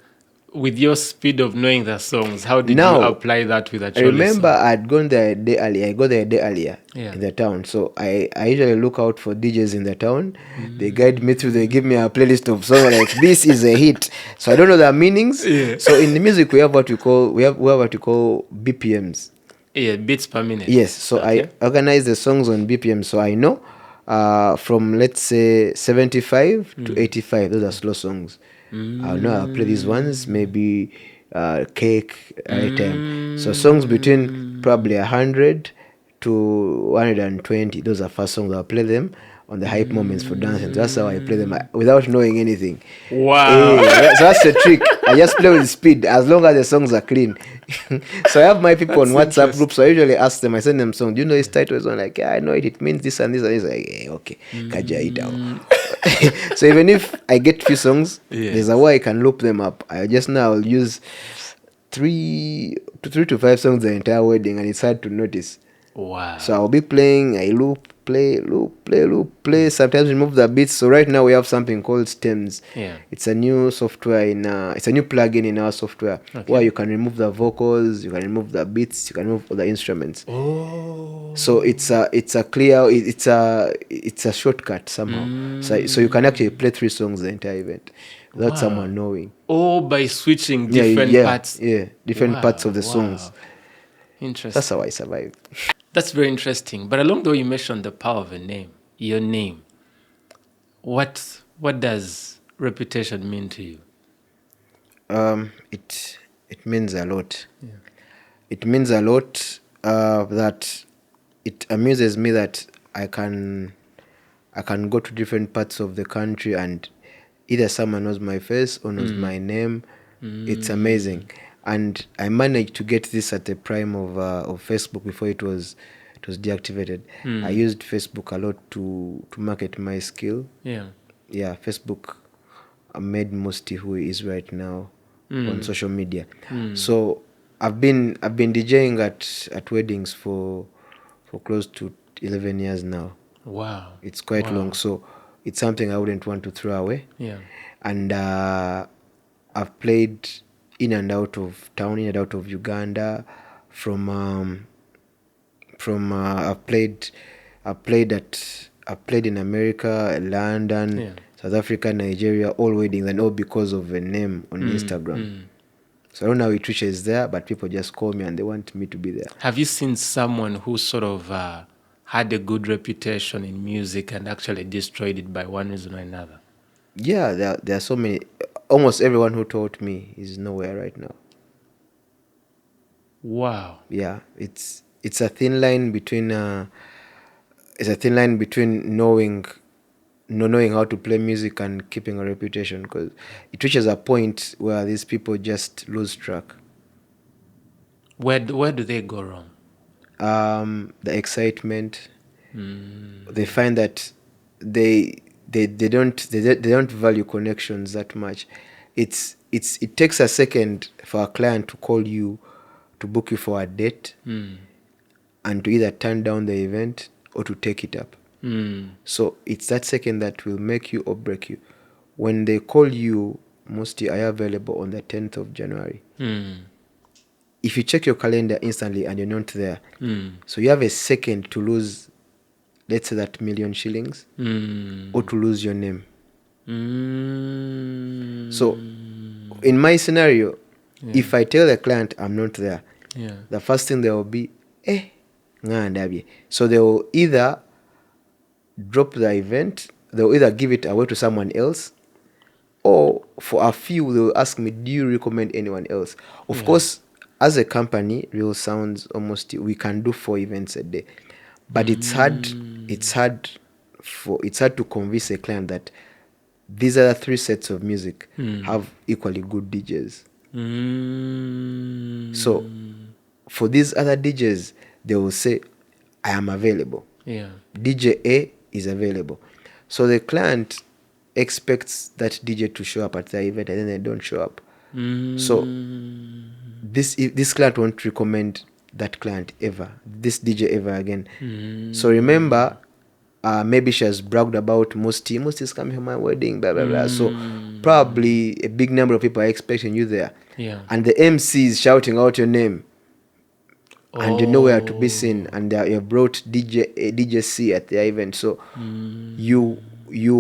with your speed of knowing the songs, how did you apply that with actually? I remember I'd gone there a day earlier. I got there a day earlier in the town. So I usually look out for DJs in the town. They guide me through. They give me a playlist of songs like this is a hit. So I don't know their meanings. So in the music we have what we call BPMs. Beats per minute. Yes. So I organize the songs on BPM. So I know from, let's say, 75 to 85. Those are slow songs. I'll play these ones, maybe cake time. So songs between probably 100 to 120, those are fast songs. I'll play them on the hype moments for dancing. That's how I play them without knowing anything. Wow. So that's the trick. I just play with speed as long as the songs are clean. So I have my people on WhatsApp group, so I usually ask them, I send them songs. Do you know this title? I'm like, I know it. It means this and this and this. Like, okay. So even if I get few songs, there's a way I can loop them up. I just now use 3 to 5 songs the entire wedding, and it's hard to notice. Wow. So I'll be playing, I loop, play, loop, play, loop, play. Sometimes remove the beats. So right now we have something called stems. Yeah. It's a new software it's a new plugin in our software where you can remove the vocals, you can remove the beats, you can remove all the instruments. Oh. So it's a clear, it's a shortcut somehow. So you can actually play 3 songs the entire event without someone knowing. Oh, by switching different parts. Yeah, different parts of the songs. Wow. Interesting. That's how I survived. That's very interesting. But along the way, you mentioned the power of a name, your name. What does reputation mean to you? It means a lot. Yeah. It means a lot that it amuses me that I can go to different parts of the country and either someone knows my face or knows my name. It's amazing. And I managed to get this at the prime of Facebook before it was deactivated. I used Facebook a lot to market my skill. Yeah, Facebook made Moustey who he is right now on social media. So I've been DJing at weddings for close to 11 years now. Wow, it's quite long. So it's something I wouldn't want to throw away. Yeah, and I've played in and out of town, in and out of Uganda. I've played in America, London, South Africa, Nigeria, all weddings, and all because of a name on Instagram. So I don't know how it reaches there, but people just call me and they want me to be there. Have you seen someone who sort of had a good reputation in music and actually destroyed it by one reason or another? Yeah, there are so many. Almost everyone who taught me is nowhere right now. Wow. Yeah, it's a thin line between knowing how to play music and keeping a reputation, because it reaches a point where these people just lose track. Where do they go wrong? The excitement. They find that they don't value connections that much. It takes a second for a client to call you to book you for a date and to either turn down the event or to take it up. So it's that second that will make you or break you. When they call you, Moustey, are you available on the 10th of January? If you check your calendar instantly and you're not there, so you have a second to lose, let's say, that $1,000,000 shillings, or to lose your name. So in my scenario, if I tell the client I'm not there, the first thing they will be, so they will either drop the event, they will either give it away to someone else, or for a few they will ask me, do you recommend anyone else? Of course, as a company, Real Sounds almost, we can do 4 events a day, but it's hard to convince a client that these other 3 sets of music have equally good DJs. So for these other DJs, they will say, I am available. DJ A is available. So the client expects that DJ to show up at the event, and then they don't show up. So this client won't recommend that client ever, this DJ ever again. So remember, maybe she has bragged about Moustey is coming to my wedding, blah blah blah. So probably a big number of people are expecting you there, and the MC is shouting out your name, and you know where to be seen, and you brought DJ C at the event. So you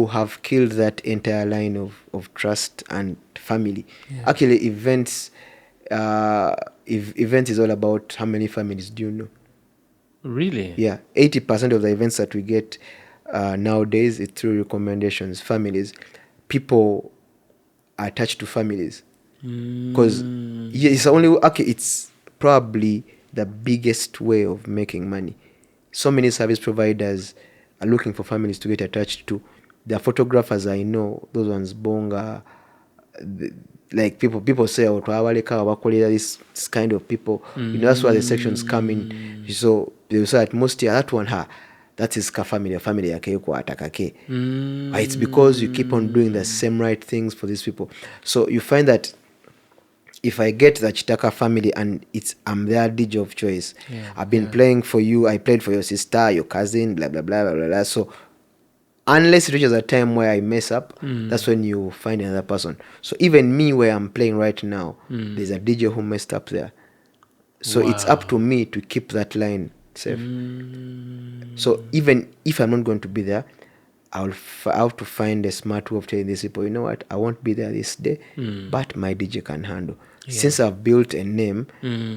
have killed that entire line of trust and family. Actually, events is all about how many families do you know. Really? Yeah, 80% of the events that we get nowadays is through recommendations. Families, people are attached to families, because it's probably the biggest way of making money. So many service providers are looking for families to get attached to. There are photographers I know, those ones bonga, like people say, this kind of people, that's where the sections come in. So they will say at Moustey, that one, that is family yake yuko atakake. It's because you keep on doing the same right things for these people. So you find that if I get the Kitaka family and I'm their DJ of choice, I've been playing for you, I played for your sister, your cousin, blah blah blah blah blah, blah. So unless it reaches a time where I mess up, that's when you find another person. So even me, where I'm playing right now, there's a DJ who messed up there. So it's up to me to keep that line safe. So even if I'm not going to be there, I have to find a smart way of telling these people, you know what, I won't be there this day, but my DJ can handle. Since I've built a name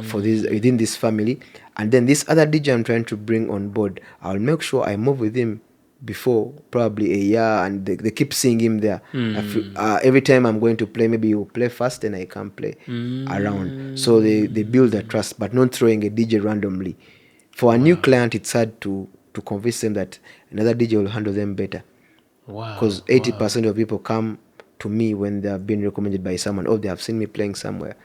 for this within this family, and then this other DJ I'm trying to bring on board, I'll make sure I move with him before probably a year, and they keep seeing him there. Every time I'm going to play, maybe you play first and I can play around. So they build a trust, but not throwing a DJ randomly. For a new client, it's hard to convince them that another DJ will handle them better. Because 80% of people come to me when they have been recommended by someone, or they have seen me playing somewhere.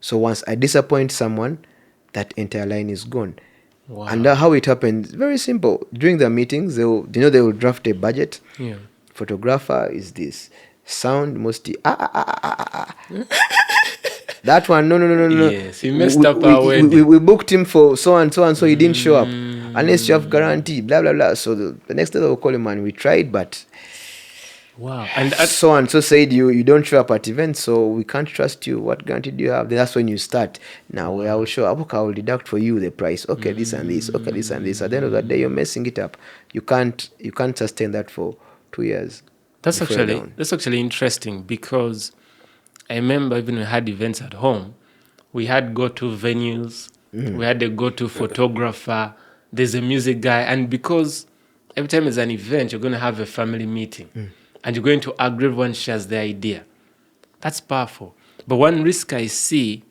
So once I disappoint someone, that entire line is gone. And how it happens, very simple. During the meetings, they will draft a budget. Photographer is this, sound Moustey. That one, no. Yes, he messed up our wedding. We booked him for so and so, he didn't show up. Unless you have guarantee, blah, blah, blah. So the next day they'll call him and we tried, but and so and so said you don't show up at events, so we can't trust you. What guarantee do you have? That's when you start. Now I will show up, okay, I will deduct for you the price. Okay, this and this, okay, this and this. At the end of the day, you're messing it up. You can't sustain that for 2 years. That's actually interesting, because I remember even we had events at home, we had go-to venues, we had a go-to photographer, there's a music guy, and because every time there's an event, you're going to have a family meeting, and you're going to agree, everyone shares their idea. That's powerful. But one risk I see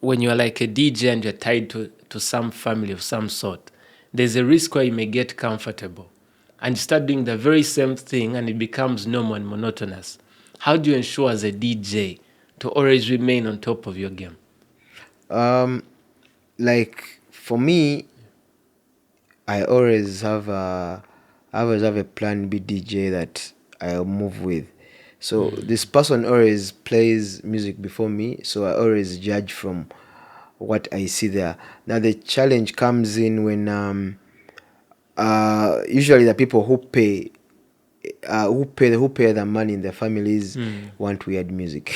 when you're like a DJ and you're tied to some family of some sort, there's a risk where you may get comfortable and you start doing the very same thing and it becomes normal and monotonous. How do you ensure as a DJ to always remain on top of your game? Like for me, I always have a plan B DJ that I'll move with. So this person always plays music before me, so I always judge from what I see there. Now the challenge comes in when usually the people who pay the money in their families want weird music.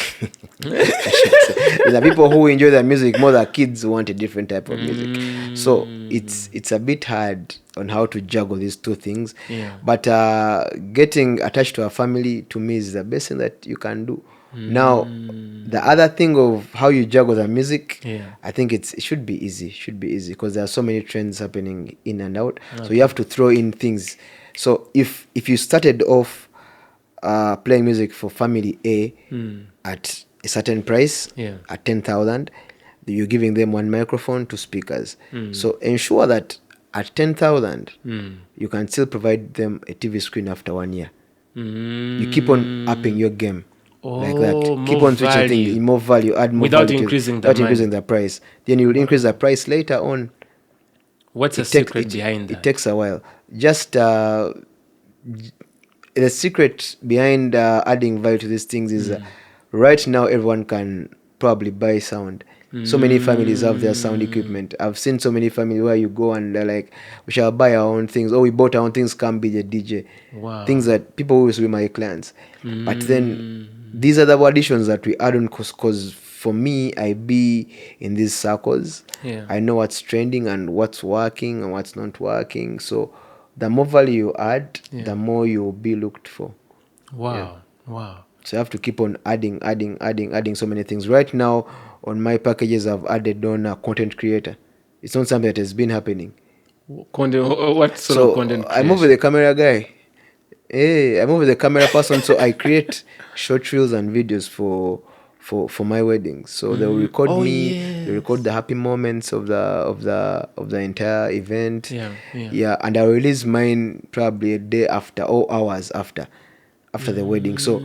The people who enjoy the music more, the kids want a different type of music. So it's a bit hard on how to juggle these two things. But getting attached to a family, to me, is the best thing that you can do. Now, the other thing of how you juggle the music, I think it should be easy. Because there are so many trends happening in and out. So you have to throw in things. So if you started off playing music for family A at a certain price, at 10,000, you're giving them one microphone, 2 speakers. So ensure that at 10,000, you can still provide them a TV screen after 1 year. You keep on upping your game. Like that. Keep on switching things, more value, add more without value increasing the price. Then you will increase the price later on. What's the secret behind that? It takes a while. Just the secret behind adding value to these things is right now everyone can probably buy sound. So many families have their sound equipment. I've seen so many families where you go and they're like, we shall buy our own things. Oh, we bought our own things, come be the DJ. Things that people always with my clients. But then these are the additions that we add on, because for me, I be in these circles. I know what's trending and what's working and what's not working. So the more value you add, the more you'll be looked for. Wow. So you have to keep on adding so many things. Right now, on my packages, I've added on a content creator. It's not something that has been happening. What sort of content creation? I move with the camera guy. I move with the camera person, so I create short reels and videos for my weddings. So they'll record me, they record the happy moments of the entire event. And I'll release mine probably a day after or hours after the wedding. So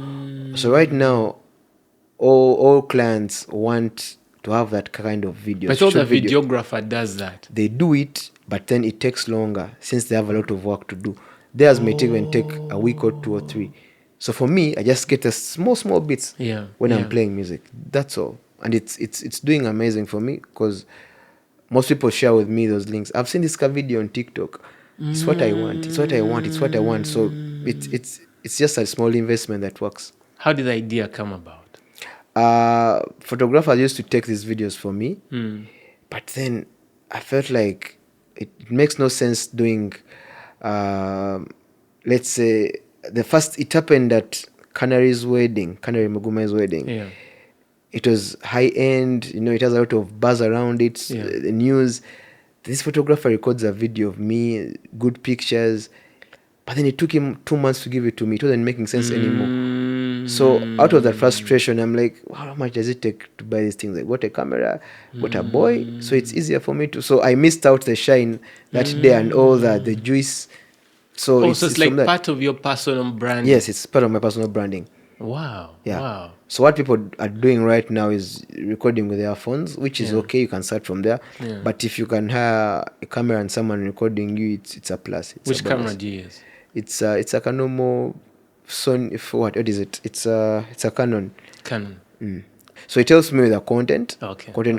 right now, all clients want to have that kind of video. But all the videographer does that. They do it, but then it takes longer since they have a lot of work to do. Theirs may even take a week or 2 or 3. So for me, I just get a small bits Yeah, when yeah. I'm playing music. That's all, and it's doing amazing for me because most people share with me those links. I've seen this video on TikTok. It's what I want. It's what I want. It's what I want. So it's just a small investment that works. How did the idea come about? Photographers used to take these videos for me, but then I felt like it makes no sense doing. Let's say it happened at Canary Mugume's wedding. Yeah. It was high end, it has a lot of buzz around it, Yeah. the news. This photographer records a video of me, good pictures, but then it took him 2 months to give it to me. It wasn't making sense anymore. So out of that frustration, I'm like, how much does it take to buy these things? I got a camera, got a boy, so it's easier for me to. So I missed out the shine that day and all that, the juice. So it's like from that. part of your personal brand. Yes, it's part of my personal branding. Wow. Yeah. Wow. So what people are doing right now is recording with their phones, which is okay. You can start from there. Yeah. But if you can hire a camera and someone recording you, it's a plus. Which camera do you use? It's like a normal Sony. What is it? It's a Canon. So it helps me with the content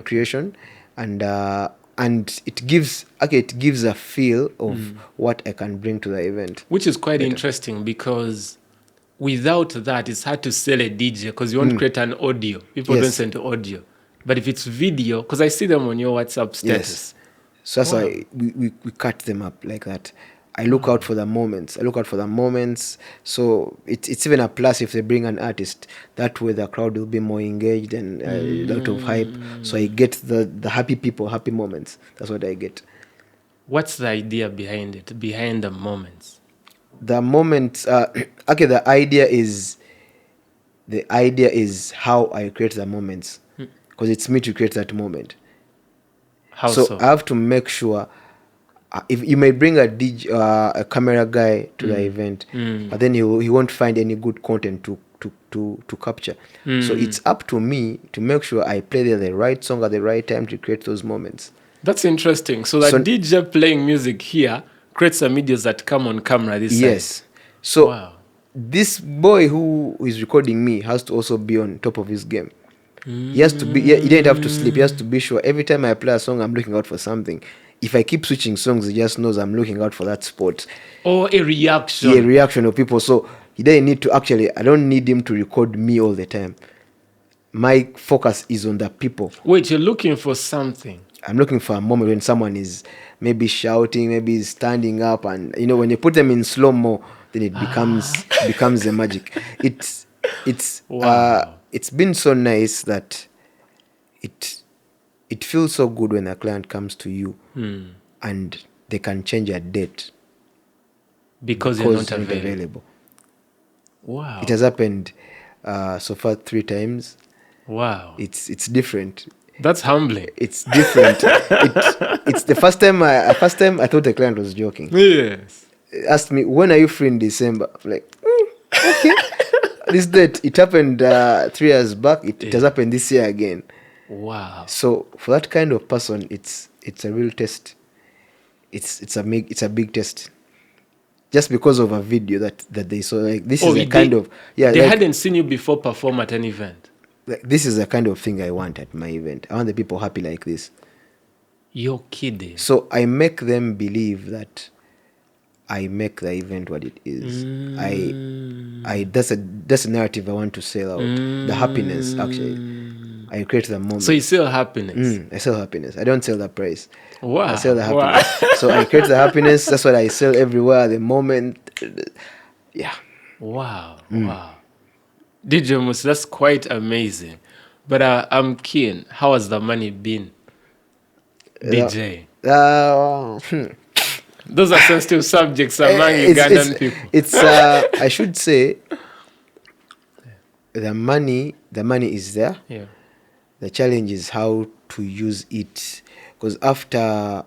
creation, and it gives a feel of what I can bring to the event, which is quite interesting because without that, it's hard to sell a DJ because you want to create an audio. People don't send to audio. But if it's video, because I see them on your WhatsApp status. Yes. So that's why we cut them up like that. I look out for the moments. So it's even a plus if they bring an artist. That way the crowd will be more engaged and a lot of hype. So I get the happy people, happy moments. That's what I get. What's the idea behind it, behind the moments? The moments, the idea is how I create the moments, because it's me to create that moment. How so? I have to make sure. If you may bring a a camera guy to the event, but then he won't find any good content to capture. So it's up to me to make sure I play the right song at the right time to create those moments. That's interesting. So DJ playing music here creates some videos that come on camera this side. Yes. So this boy who is recording me has to also be on top of his game. He has to be. He didn't have to sleep. He has to be sure every time I play a song, I'm looking out for something. If I keep switching songs, he just knows I'm looking out for that spot. Or a reaction. Yeah, a reaction of people. So he doesn't need to I don't need him to record me all the time. My focus is on the people. Wait, you're looking for something. I'm looking for a moment when someone is maybe shouting, maybe standing up, and when you put them in slow-mo, then it becomes the magic. It's been so nice that it feels so good when a client comes to you and they can change a date because you're not available. Wow. It has happened so far 3 times. Wow. It's different. That's humbling. It's different. It's the first time I thought the client was joking. Yes. Asked me, when are you free in December? I'm like, okay. This date, it happened 3 years back. It has happened this year again. Wow. So for that kind of person, it's a real test. It's a big test. Just because of a video that they saw, like this is a kind of they hadn't seen you before perform at an event. Like, this is the kind of thing I want at my event. I want the people happy like this. You're kidding. So I make them believe that I make the event what it is. That's a narrative I want to sell out. The happiness, actually. I create the moment. So you sell happiness? I sell happiness. I don't sell the price. Wow. I sell the happiness. So I create the happiness. That's what I sell everywhere. The moment. Yeah. Wow. Wow. DJ Moustey, that's quite amazing. But I'm keen. How has the money been? DJ. Those are sensitive subjects among Ugandan people. It's I should say the money is there. Yeah. The challenge is how to use it, because after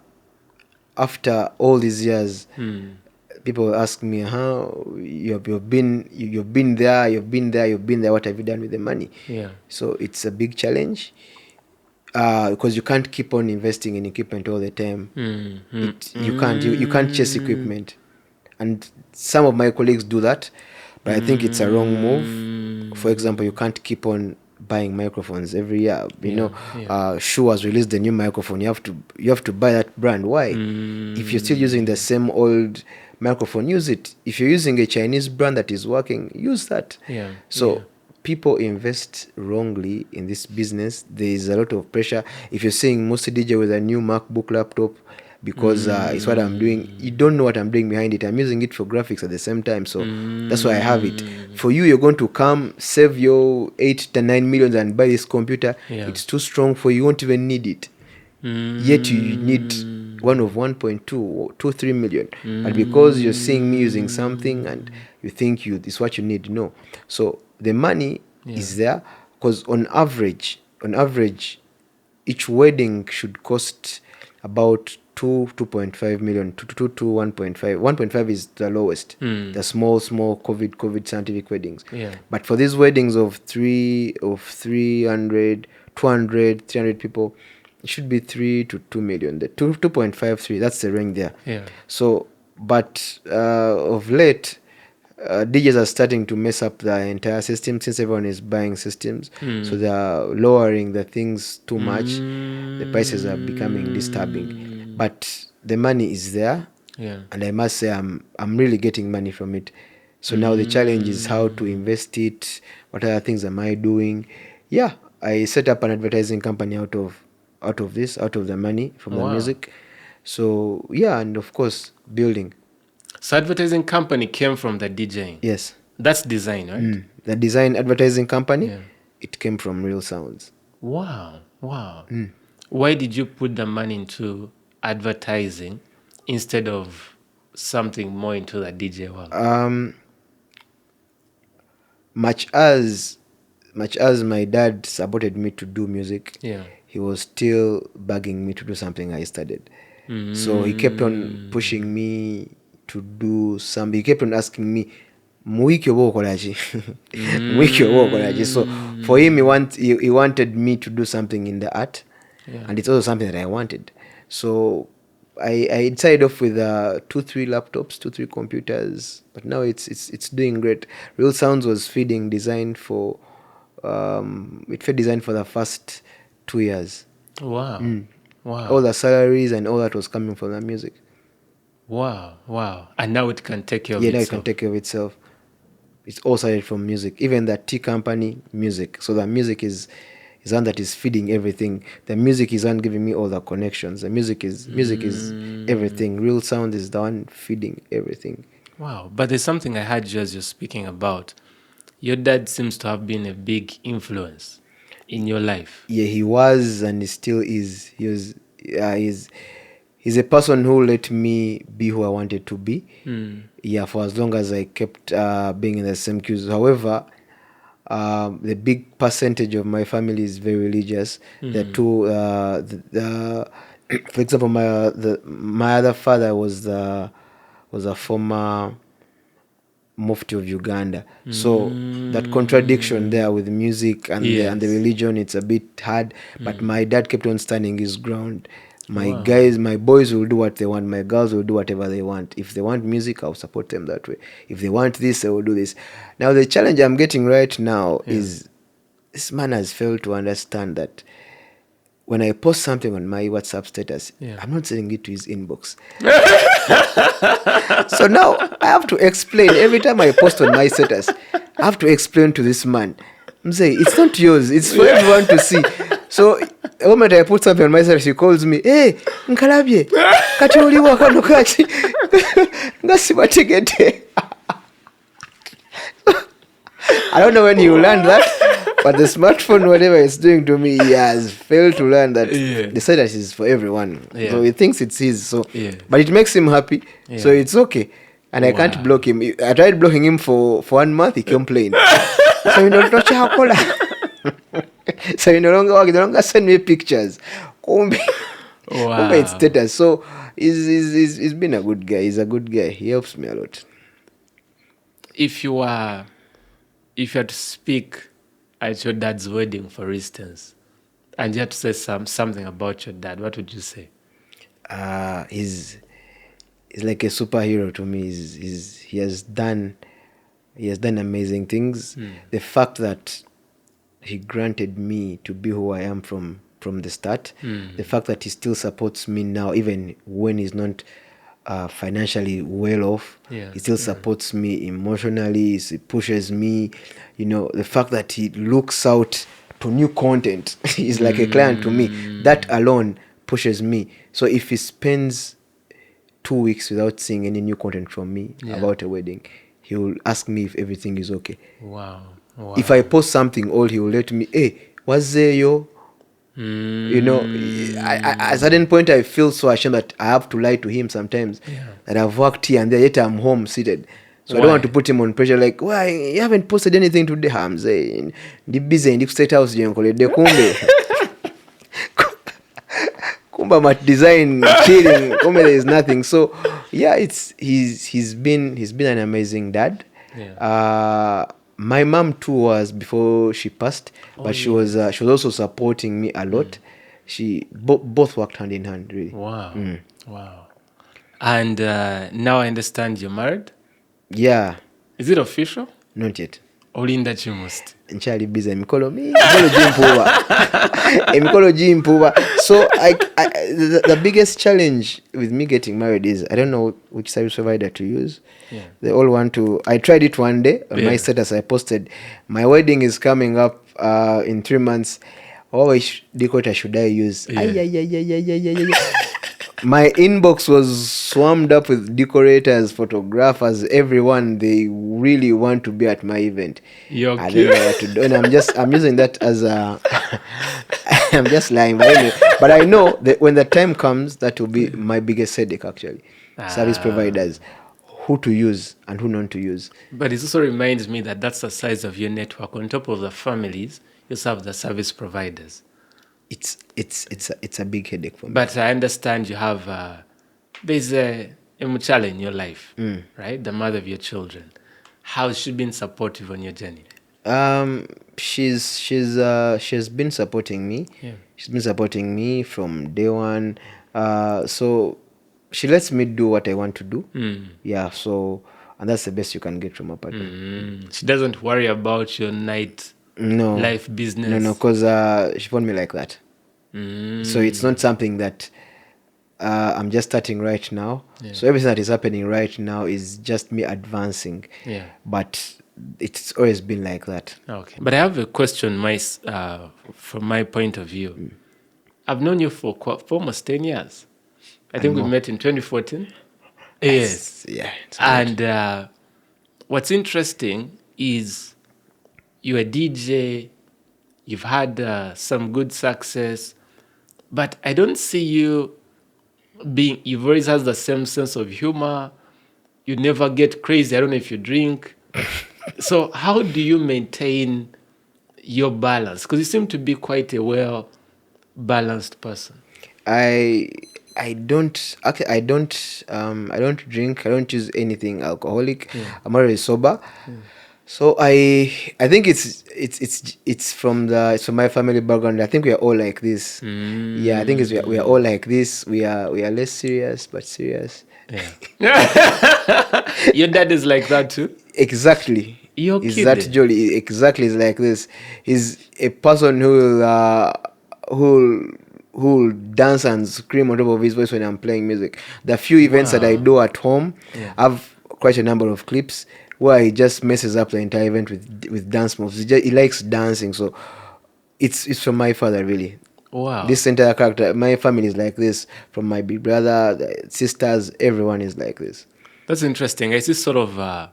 all these years, people ask me, "How you've been there? What have you done with the money?" Yeah. So it's a big challenge. Because you can't keep on investing in equipment all the time. You can't chase equipment, and some of my colleagues do that, But I think it's a wrong move. For example, you can't keep on buying microphones every year. Shure has released the new microphone. You have to buy that brand. Why? If you're still using the same old microphone, use it. If you're using a Chinese brand that is working, use that. People invest wrongly in this business. There is a lot of pressure. If you're seeing Moustey DJ with a new MacBook laptop, because it's what I'm doing, you don't know what I'm doing behind it. I'm using it for graphics at the same time, so that's why I have it. For you, you're going to come save your 8 to 9 millions and buy this computer. It's too strong for you. You won't even need it. Yet you need one of 1.2 3 million. But because you're seeing me using something and you think it's what you need, no. So the money is there, because on average, each wedding should cost about 2.5 million to 1.5. 1.5 is the lowest. The small COVID scientific weddings. But for these weddings of 300, 200, 300 people, it should be 3 to 2 million. The 2.5, 3, that's the range there. So, but of late, DJs are starting to mess up the entire system, since everyone is buying systems. So they are lowering the things too much. The prices are becoming disturbing. But the money is there, and I must say I'm really getting money from it. So now the challenge is how to invest it. What other things am I doing? I set up an advertising company out of the money from the music. So and of course building. So advertising company came from the DJing. Yes. That's design, right? The design advertising company, it came from Real Sounds. Wow. Why did you put the money into advertising instead of something more into the DJ world? Much as my dad supported me to do music, he was still bugging me to do something I started. So he kept on pushing me to do something. He kept on asking me, Muiki obo okolaji. Muiki obo okolaji. So for him, he wanted me to do something in the art, and it's also something that I wanted. So I decided off with 2-3 laptops, 2-3 computers, but now it's doing great. Real Sounds was feeding design for the first 2 years. Wow. All the salaries and all that was coming from the music. Wow. And now it can take care of itself. itself. Now it can take care of itself. It's all started from music. Even the tea company, music. So the music is one that is feeding everything. The music is one giving me all the connections. The music is everything. Real Sound is the one feeding everything. Wow. But there's something I heard you as you're speaking about. Your dad seems to have been a big influence in your life. Yeah, he was, and he still is. He's a person who let me be who I wanted to be. For as long as I kept being in the same cues. However, the big percentage of my family is very religious. For example, my other father was a former Moustey of Uganda. So that contradiction there with music and the religion, it's a bit hard. But my dad kept on standing his ground. My boys will do what they want. My girls will do whatever they want. If they want music, I'll support them that way. If they want this, I will do this. Now, the challenge I'm getting right now is this man has failed to understand that when I post something on my WhatsApp status, I'm not sending it to his inbox. So now I have to explain. Every time I post on my status, I have to explain to this man, I'm saying, it's not yours. It's for everyone to see. So the moment I put something on my status, he calls me, hey, nkalabye, kati oliwa kano kati, ngasibategete. I don't know when he will learn that, but the smartphone, whatever it's doing to me, he has failed to learn that the status is for everyone. So he thinks it's his. So, but it makes him happy. So it's okay. And I can't block him. I tried blocking him for 1 month. He complained. So you don't touch how color. So you no longer send me pictures. It's status. So he's been a good guy. He's a good guy. He helps me a lot. If you had to speak at your dad's wedding, for instance, and you had to say something about your dad, what would you say? He's like a superhero to me. He has done He has done amazing things. The fact that he granted me to be who I am from the start. The fact that he still supports me now, even when he's not financially well off. Yeah. He still supports me emotionally. He pushes me. The fact that he looks out to new content. He's like a client to me. That alone pushes me. So if he spends 2 weeks without seeing any new content from me about a wedding, he will ask me if everything is okay. Wow. If I post something old, he will let me, hey, what's there, yo? At a certain point, I feel so ashamed that I have to lie to him sometimes. That I've worked here and there, yet I'm home seated. So I don't want to put him on pressure, like, why, you haven't posted anything today? I'm saying, the busy in the state house, kumba mat design chilling, kumbe there is nothing. So yeah, he's been an amazing dad. My mom too was before she passed, but she was also supporting me a lot. She both worked hand in hand, really. Wow. Wow. And now I understand you're married. Yeah. Is it official? Not yet. Olinda Chimust. Nchali busy emikolo jimpuba. So the biggest challenge with me getting married is I don't know which service provider to use. They all want to. I tried it one day on my status. I posted my wedding is coming up in 3 months. Which decoder should I use? My inbox was swarmed up with decorators, photographers, everyone. They really want to be at my event. I don't know what to do, and I'm using that as a. I'm just lying, but anyway. But I know that when the time comes, that will be my biggest headache. Actually, service providers, who to use and who not to use. But it also reminds me that that's the size of your network. On top of the families, you also have the service providers. It's a big headache for me. But I understand you have there's a muchala in your life, right? The mother of your children. How has she been supportive on your journey? She's been supporting me. She's been supporting me from day one. So she lets me do what I want to do. So and that's the best you can get from a partner. She doesn't worry about your life business. No, because she found me like that. So it's not something that I'm just starting right now. So everything that is happening right now is just me advancing. But it's always been like that. Okay. But I have a question from my point of view. I've known you for almost 10 years. I think we met in 2014. Yes. Yeah. And what's interesting is you're a DJ, you've had some good success, but I don't see you you've always had the same sense of humor. You never get crazy. I don't know if you drink. So how do you maintain your balance? Because you seem to be quite a well-balanced person. I don't drink. I don't use anything alcoholic. I'm already sober. So I think it's from my family background. I think we are all like this. I think we are all like this. We are less serious but serious. Your dad is like that too? Exactly. You're Is kidding. that Jolly? Exactly, is like this. He's a person who'll dance and scream on top of his voice when I'm playing music. The few events that I do at home, I have quite a number of clips where he just messes up the entire event with dance moves. He likes dancing, so it's from my father, really. Wow. This entire character, my family is like this. From my big brother, the sisters, everyone is like this. That's interesting. I see sort of a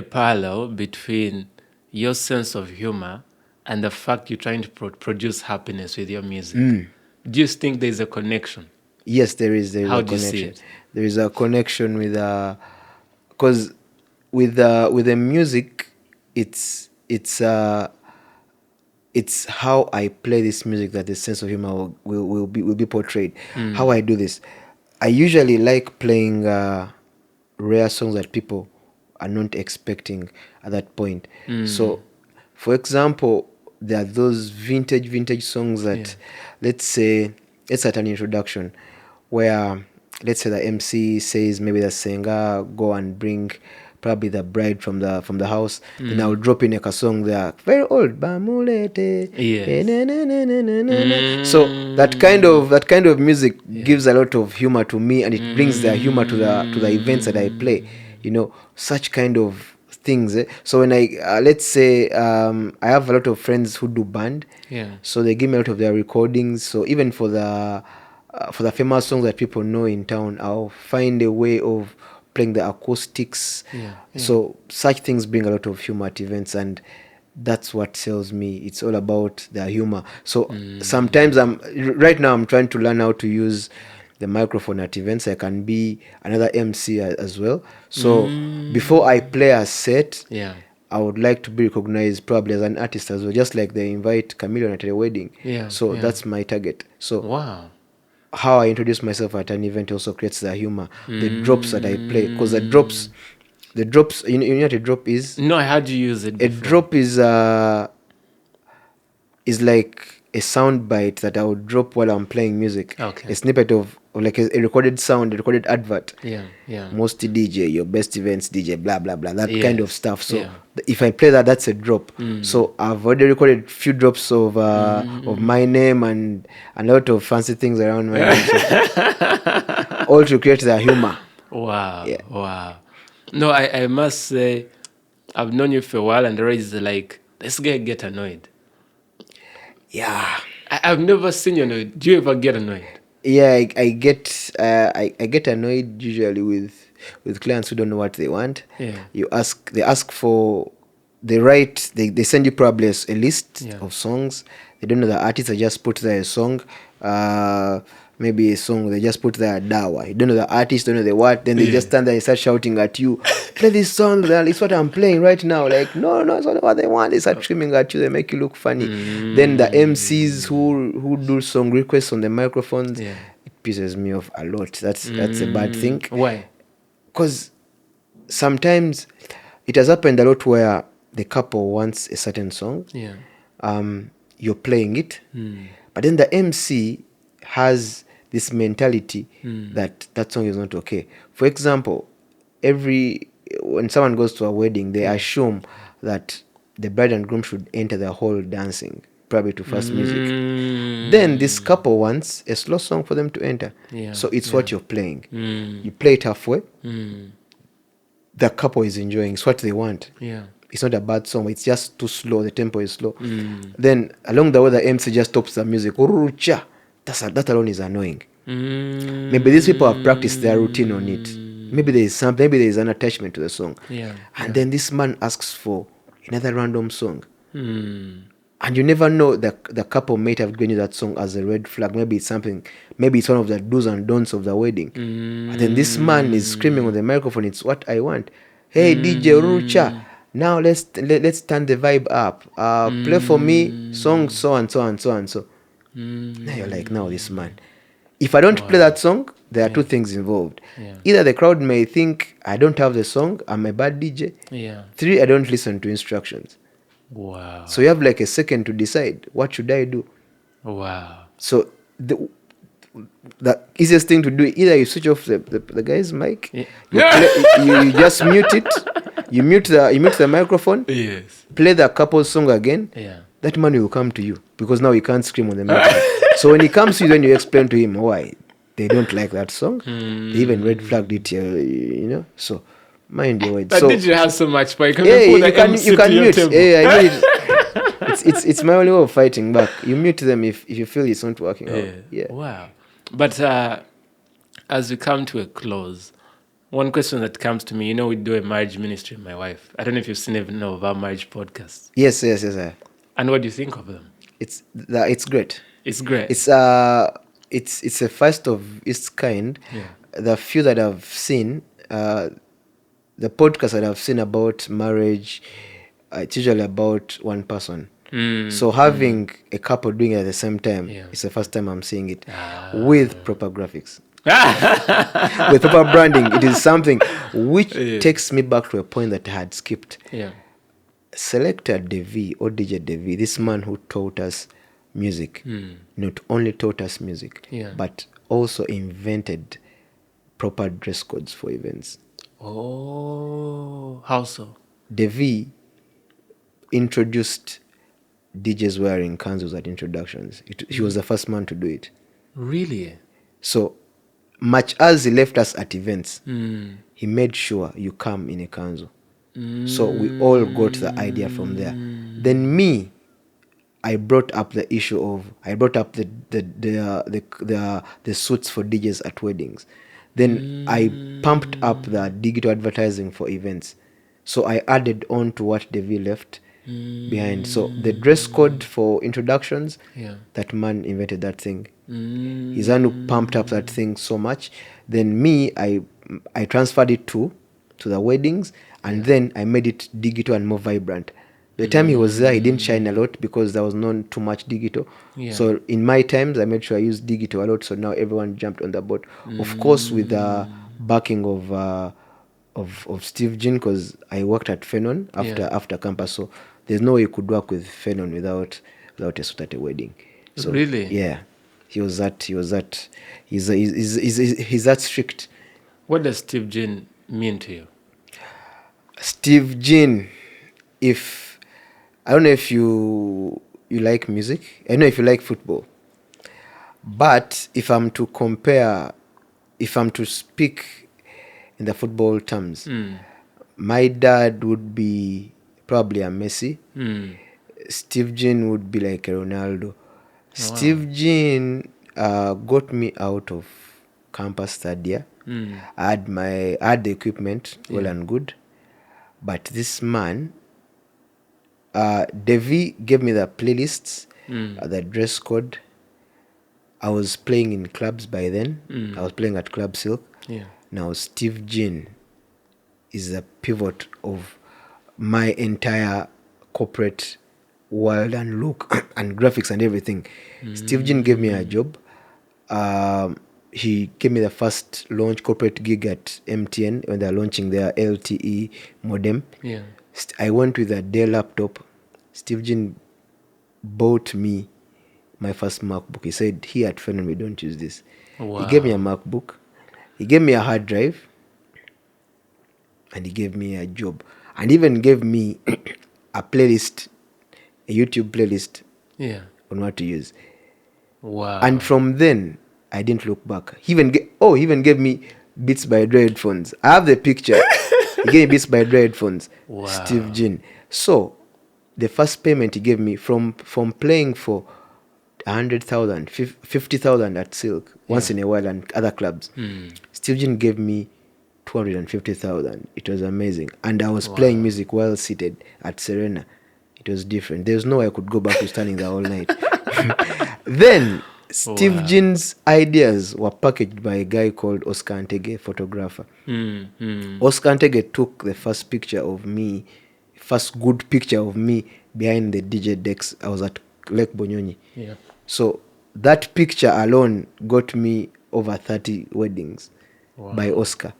parallel between your sense of humor and the fact you're trying to produce happiness with your music. Do you think there's a connection? Yes, there is. There is How a do you connection. see it? There is a connection with because with the music, it's how I play this music that the sense of humor will be portrayed. How I do this, I usually like playing rare songs that people are not expecting at that point. So, for example, there are those vintage songs that, let's start an introduction where, let's say the MC says, maybe the singer, go and bring probably the bride from the house. Then I'll drop in like a song there, very old, Bamulete. Yes. Na, na, na, na, na, na, na. So that kind of music gives a lot of humor to me, and it brings the humor to the events that I play. Such kind of things. So when I let's say I have a lot of friends who do band. Yeah. So they give me a lot of their recordings. So even for the famous songs that people know in town, I'll find a way of playing the acoustics. Yeah. So such things bring a lot of humor at events, and that's what sells me. It's all about the humor. So sometimes right now I'm trying to learn how to use the microphone at events. I can be another MC as well. So before I play a set, Yeah. I would like to be recognized probably as an artist as well, just like they invite Chameleon at a wedding. Yeah, So yeah. that's my target. So Wow. how I introduce myself at an event also creates the humor. The drops that I play, because the drops, you know what a drop is? No, I had you use it A before. drop is like a sound bite that I would drop while I'm playing music. Okay. A snippet of like a recorded sound, a recorded advert. Yeah, yeah. Moustey DJ, your best events DJ, blah blah blah, that kind of Yes, stuff. So yeah. if I play that, that's a drop. So I've already recorded few drops of my name and a lot of fancy things around my name, so all to create the humor. Wow. Yeah. Wow. No, I must say, I've known you for a while, and always like, this guy get annoyed. Yeah, I've never seen you annoyed. Do you ever get annoyed? yeah. I get annoyed usually with clients who don't know what they want. Yeah. They ask for they send you probably a list Yeah. of songs. They don't know the artist. They just put there a song, maybe a song. They just put there a dawa. You don't know the artist, don't know the what. Then they just stand there and start shouting at you, play this song. It's what I'm playing right now. Like no, it's not what they want. They start screaming at you. They make you look funny. Then the MCs who do song requests on the microphones, Yeah. it pisses me off a lot. That's a bad thing. Why? Because sometimes it has happened a lot where the couple wants a certain song. Yeah. You're playing it, but then the MC has this mentality that song is not okay. For example, when someone goes to a wedding, they assume that the bride and groom should enter the hall dancing, probably to fast music. Then this couple wants a slow song for them to enter. Yeah, So it's what you're playing. You play it halfway. The couple is enjoying. It's what they want. Yeah. It's not a bad song. It's just too slow. The tempo is slow. Then along the way, the MC just stops the music. Rukh-Shana. That alone is annoying. Maybe these people have practiced their routine on it. Maybe there is an attachment to the song. Yeah. And then this man asks for another random song. And you never know, the couple might have given you that song as a red flag. Maybe it's one of the do's and don'ts of the wedding. And then this man is screaming on the microphone, it's what I want. Hey, DJ Rukh-Shana, now let's turn the vibe up. Play for me song so and so and so and so. Now you're like, now this man. If I don't play that song, there are two things involved. Yeah. Either the crowd may think I don't have the song, I'm a bad DJ. Yeah. 3, I don't listen to instructions. Wow. So you have like a second to decide, what should I do? Wow. So the easiest thing to do, either you switch off the guy's mic, you just mute it, you mute the microphone, Yes. play the couple song again. Yeah. That man will come to you because now he can't scream on the microphone. So when he comes to you, then you explain to him why they don't like that song. They even red flagged it, So mind your words. But So did you have so much power? You can yeah, pull the you can MC to your mute. table. Yeah, I mean, it's my only way of fighting back. You mute them if you feel it's not working out. Yeah. Wow. But as we come to a close, one question that comes to me, we do a marriage ministry with my wife. I don't know if you've seen even of our marriage podcasts. Yes. And what do you think of them? It's great. It's great. It's a first of its kind. Yeah. The few that I've seen, the podcasts that I've seen about marriage, it's usually about one person. So having a couple doing it at the same time, it's the first time I'm seeing it with proper graphics. With proper branding. It is something which takes me back to a point that I had skipped. Yeah. Selector Devi or DJ Devi, this man who taught us music, not only taught us music, but also invented proper dress codes for events. Oh, how so? Devi introduced DJs wearing kanzus at introductions. He was the first man to do it. Really? So much as he left us at events, Mm. he made sure you come in a kanzu. So we all got the idea from there. Then me, I brought up the issue of I brought up the suits for DJs at weddings. Then I pumped up the digital advertising for events. So I added on to what Devi left behind. So the dress code for introductions, Yeah. that man invented that thing. He's the one who pumped up that thing so much. Then me, I transferred it to the weddings, and then I made it digital and more vibrant. The time he was there, he didn't shine a lot because there was not too much digital. Yeah. So in my times, I made sure I used digital a lot. So now everyone jumped on the boat. Of course, with the backing of Steve Jean, because I worked at Fenon after campus. So there's no way you could work with Fenon without a suit at a wedding. So Really? yeah, he's that strict. What does Steve Jean mean to you? Steve Jean, if I don't know if you like music, I know if you like football, but if I'm to speak in the football terms, my dad would be probably a Messi. Steve Jean would be like a Ronaldo. Steve Jean got me out of campus third year. I had the equipment, well and good, but this man, Devi gave me the playlists, the dress code. I was playing in clubs by then. I was playing at Club Silk. Yeah. Now Steve Jean is the pivot of my entire corporate world and look and graphics and everything. Steve Jean gave me a job. He gave me the first launch corporate gig at MTN when they're launching their LTE modem. Yeah. I went with a Dell laptop. Steve Jean bought me my first MacBook. He said, here at Fenon, we don't use this. Wow. He gave me a MacBook. He gave me a hard drive. And he gave me a job. And even gave me a playlist, a YouTube playlist on what to use. Wow. And from then, I didn't look back. He even gave me Beats by Dre headphones. I have the picture. He gave me Beats by Dre headphones. Wow. Steve Jean. So, the first payment he gave me from playing for 100,000, 50,000 at Silk once in a while and other clubs. Steve Jean gave me 250,000. It was amazing. And I was playing music while seated at Serena. It was different. There's no way I could go back to standing there all night. Then Steve Jean's ideas were packaged by a guy called Oscar Antege, photographer. Oscar Antege took the first good picture of me behind the DJ decks. I was at Lake Bonyonyi. Yeah. So that picture alone got me over 30 weddings by Oscar.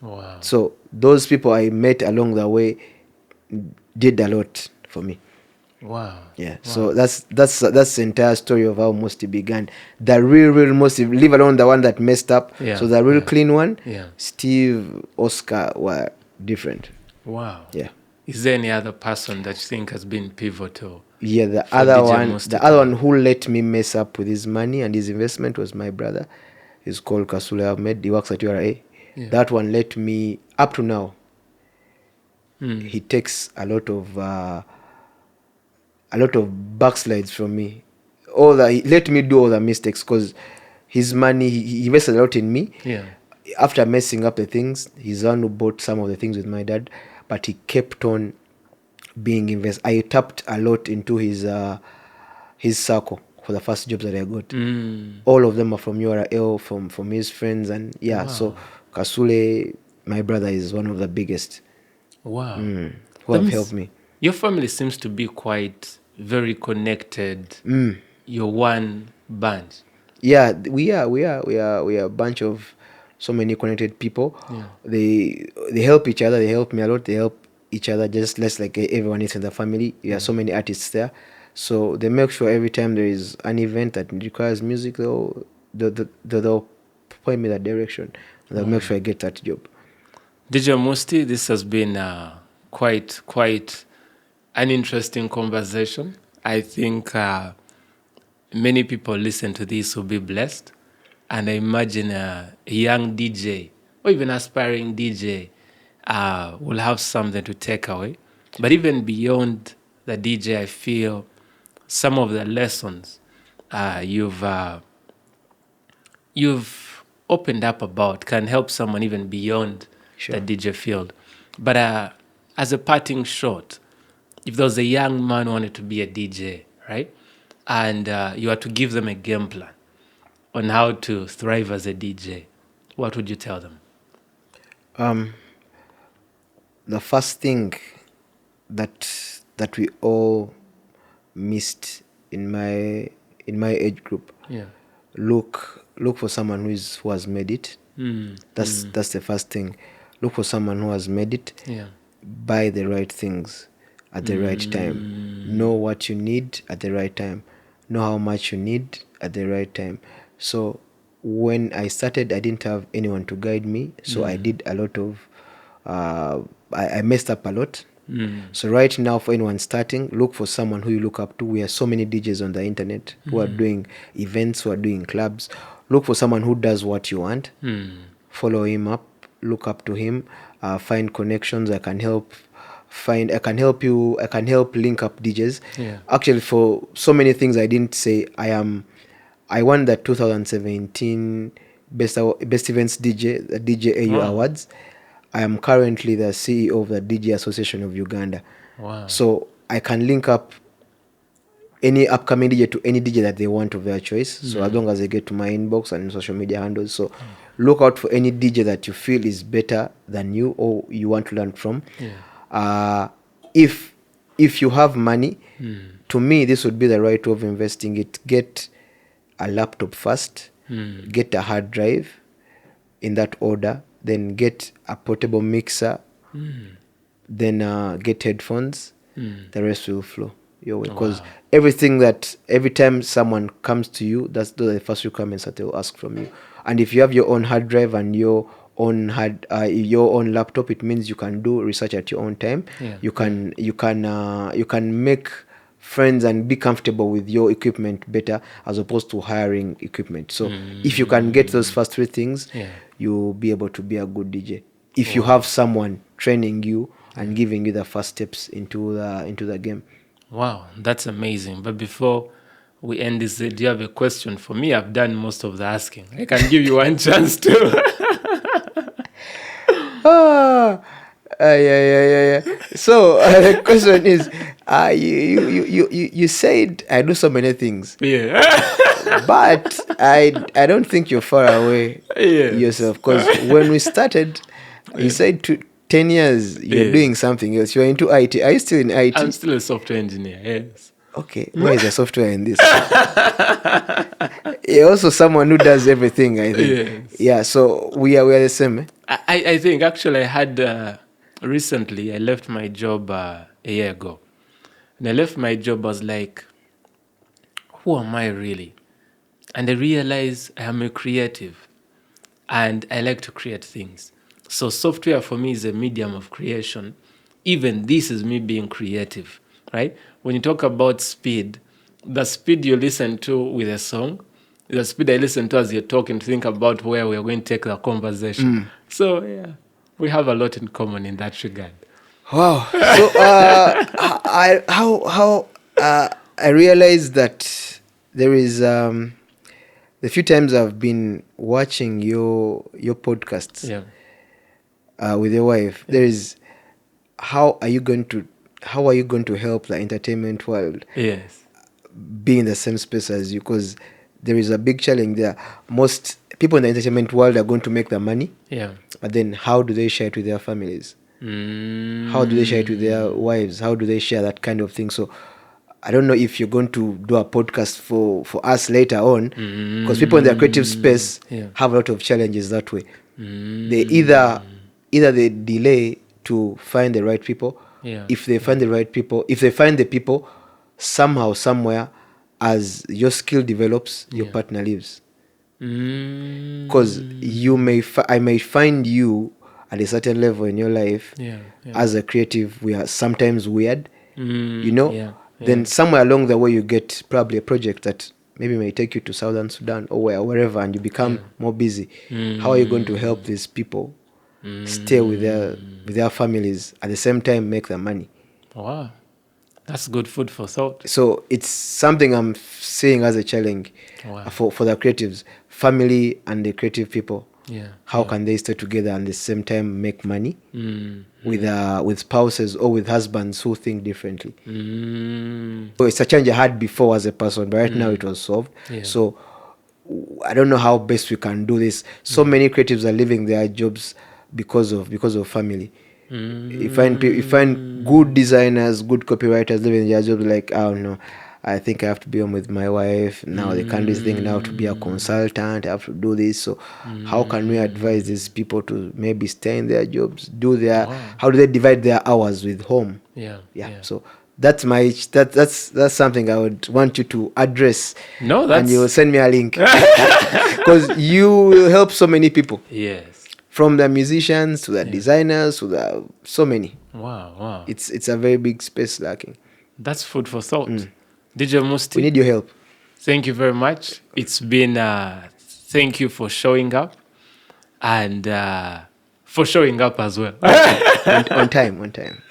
Wow. So those people I met along the way did a lot for me. Wow. Yeah. Wow. So that's the entire story of how Moustey began. The real Moustey, leave alone the one that messed up. Yeah. So the real clean one. Yeah. Steve, Oscar were different. Wow. Yeah. Is there any other person that you think has been pivotal? Yeah, the other one who let me mess up with his money and his investment was my brother. He's called Kasule Ahmed. He works at URA. Yeah. That one let me, up to now, he takes a lot of backslides from me. He let me do all the mistakes because his money, he invested a lot in me. Yeah. After messing up the things, he's the one who bought some of the things with my dad, but he kept on being invested. I tapped a lot into his circle for the first jobs that I got. All of them are from URL, from his friends, and so Kasule, my brother, is one of the biggest. Wow. Who have helped me. Your family seems to be quite very connected. You're one band. Yeah, we are a bunch of so many connected people. Yeah. They help each other. They help me a lot. They help each other just less like everyone is in the family. There are so many artists there. So they make sure every time there is an event that requires music, they'll point me that direction. They'll make sure I get that job. DJ Moustey, this has been quite an interesting conversation. I think many people listen to this will be blessed, and I imagine a young DJ or even aspiring DJ will have something to take away. But even beyond the DJ, I feel some of the lessons you've opened up about can help someone even beyond Sure. the DJ field. But as a parting shot, if there was a young man who wanted to be a DJ, right, and you had to give them a game plan on how to thrive as a DJ, what would you tell them? The first thing that we all missed in my age group, Yeah. look for someone who has made it. That's the first thing. Look for someone who has made it. Yeah. Buy the right things at the right time. Know what you need at the right time. Know how much you need at the right time. So when I started, I didn't have anyone to guide me, so I did a lot of I messed up a lot. So right now, for anyone starting, look for someone who you look up to. We have so many DJs on the internet who are doing events, who are doing clubs. Look for someone who does what you want. Follow him up. Look up to him. Find connections. I can help you. I can help link up DJs. Yeah. Actually, for so many things I didn't say, I won the 2017 best events DJ, the DJ AU Awards. I am currently the CEO of the DJ Association of Uganda. Wow. So I can link up any upcoming DJ to any DJ that they want of their choice. So as long as they get to my inbox and social media handles. So look out for any DJ that you feel is better than you or you want to learn from. Yeah. If you have money, to me this would be the right way of investing it. Get a laptop first, get a hard drive in that order, then get a portable mixer, then get headphones. The rest will flow your way, because every time someone comes to you, that's the first requirements that they will ask from you. And if you have your own hard drive and your own laptop, it means you can do research at your own time. Yeah. You can make friends and be comfortable with your equipment better as opposed to hiring equipment. So if you can get those first three things, you'll be able to be a good DJ. If you have someone training you and giving you the first steps into the game. Wow, that's amazing. But before we end this, do you have a question for me? I've done most of the asking. I can give you one chance to. Yeah. So the question is, you said I do so many things, Yeah. but I don't think you're far away yourself, because when we started, you said 10 years you're doing something else. You're into IT. Are you still in IT? I'm still a software engineer, yes. Okay, where is the software in this? You're also someone who does everything, I think. Yes. Yeah, so we are the same. I think actually I had recently, I left my job a year ago. And I left my job, I was like, who am I really? And I realized I am a creative and I like to create things. So software for me is a medium of creation. Even this is me being creative, right? When you talk about speed, the speed you listen to with a song, the speed I listen to as you're talking to think about where we're going to take the conversation. So, yeah, we have a lot in common in that regard. Wow. So I realized that there is the few times I've been watching your podcasts with your wife. There is how are you going to help the entertainment world Yes. be in the same space as you? Because there is a big challenge there. Most people in the entertainment world are going to make the money, but then how do they share it with their families? How do they share it with their wives? How do they share that kind of thing? So I don't know if you're going to do a podcast for us later on, because people in the creative space have a lot of challenges that way. They either they delay to find the right people. If they find the people, somehow, somewhere, as your skill develops, your partner leaves. Because I may find you at a certain level in your life, as a creative, we are sometimes weird, you know. Then somewhere along the way, you get probably a project that maybe may take you to Southern Sudan or wherever, and you become more busy. How are you going to help these people stay with their families at the same time make their money? Wow, that's good food for thought. So it's something I'm seeing as a challenge for the creatives, family and the creative people. How can they stay together and at the same time make money with spouses or with husbands who think differently? So it's a change I had before as a person, but right now it was solved. So I don't know how best we can do this. So many creatives are leaving their jobs because of family. You find good designers, good copywriters living their jobs like, oh no, I think I have to be home with my wife. Now they can't do this thing now to be a consultant. I have to do this. So how can we advise these people to maybe stay in their jobs, how do they divide their hours with home? So that's that's something I would want you to address. And you will send me a link because you will help so many people. From the musicians to the designers to the so many. Wow. It's a very big space lacking. That's food for thought. DJ Moustey, we need your help. Thank you very much. It's been thank you for showing up and for showing up as well. on time.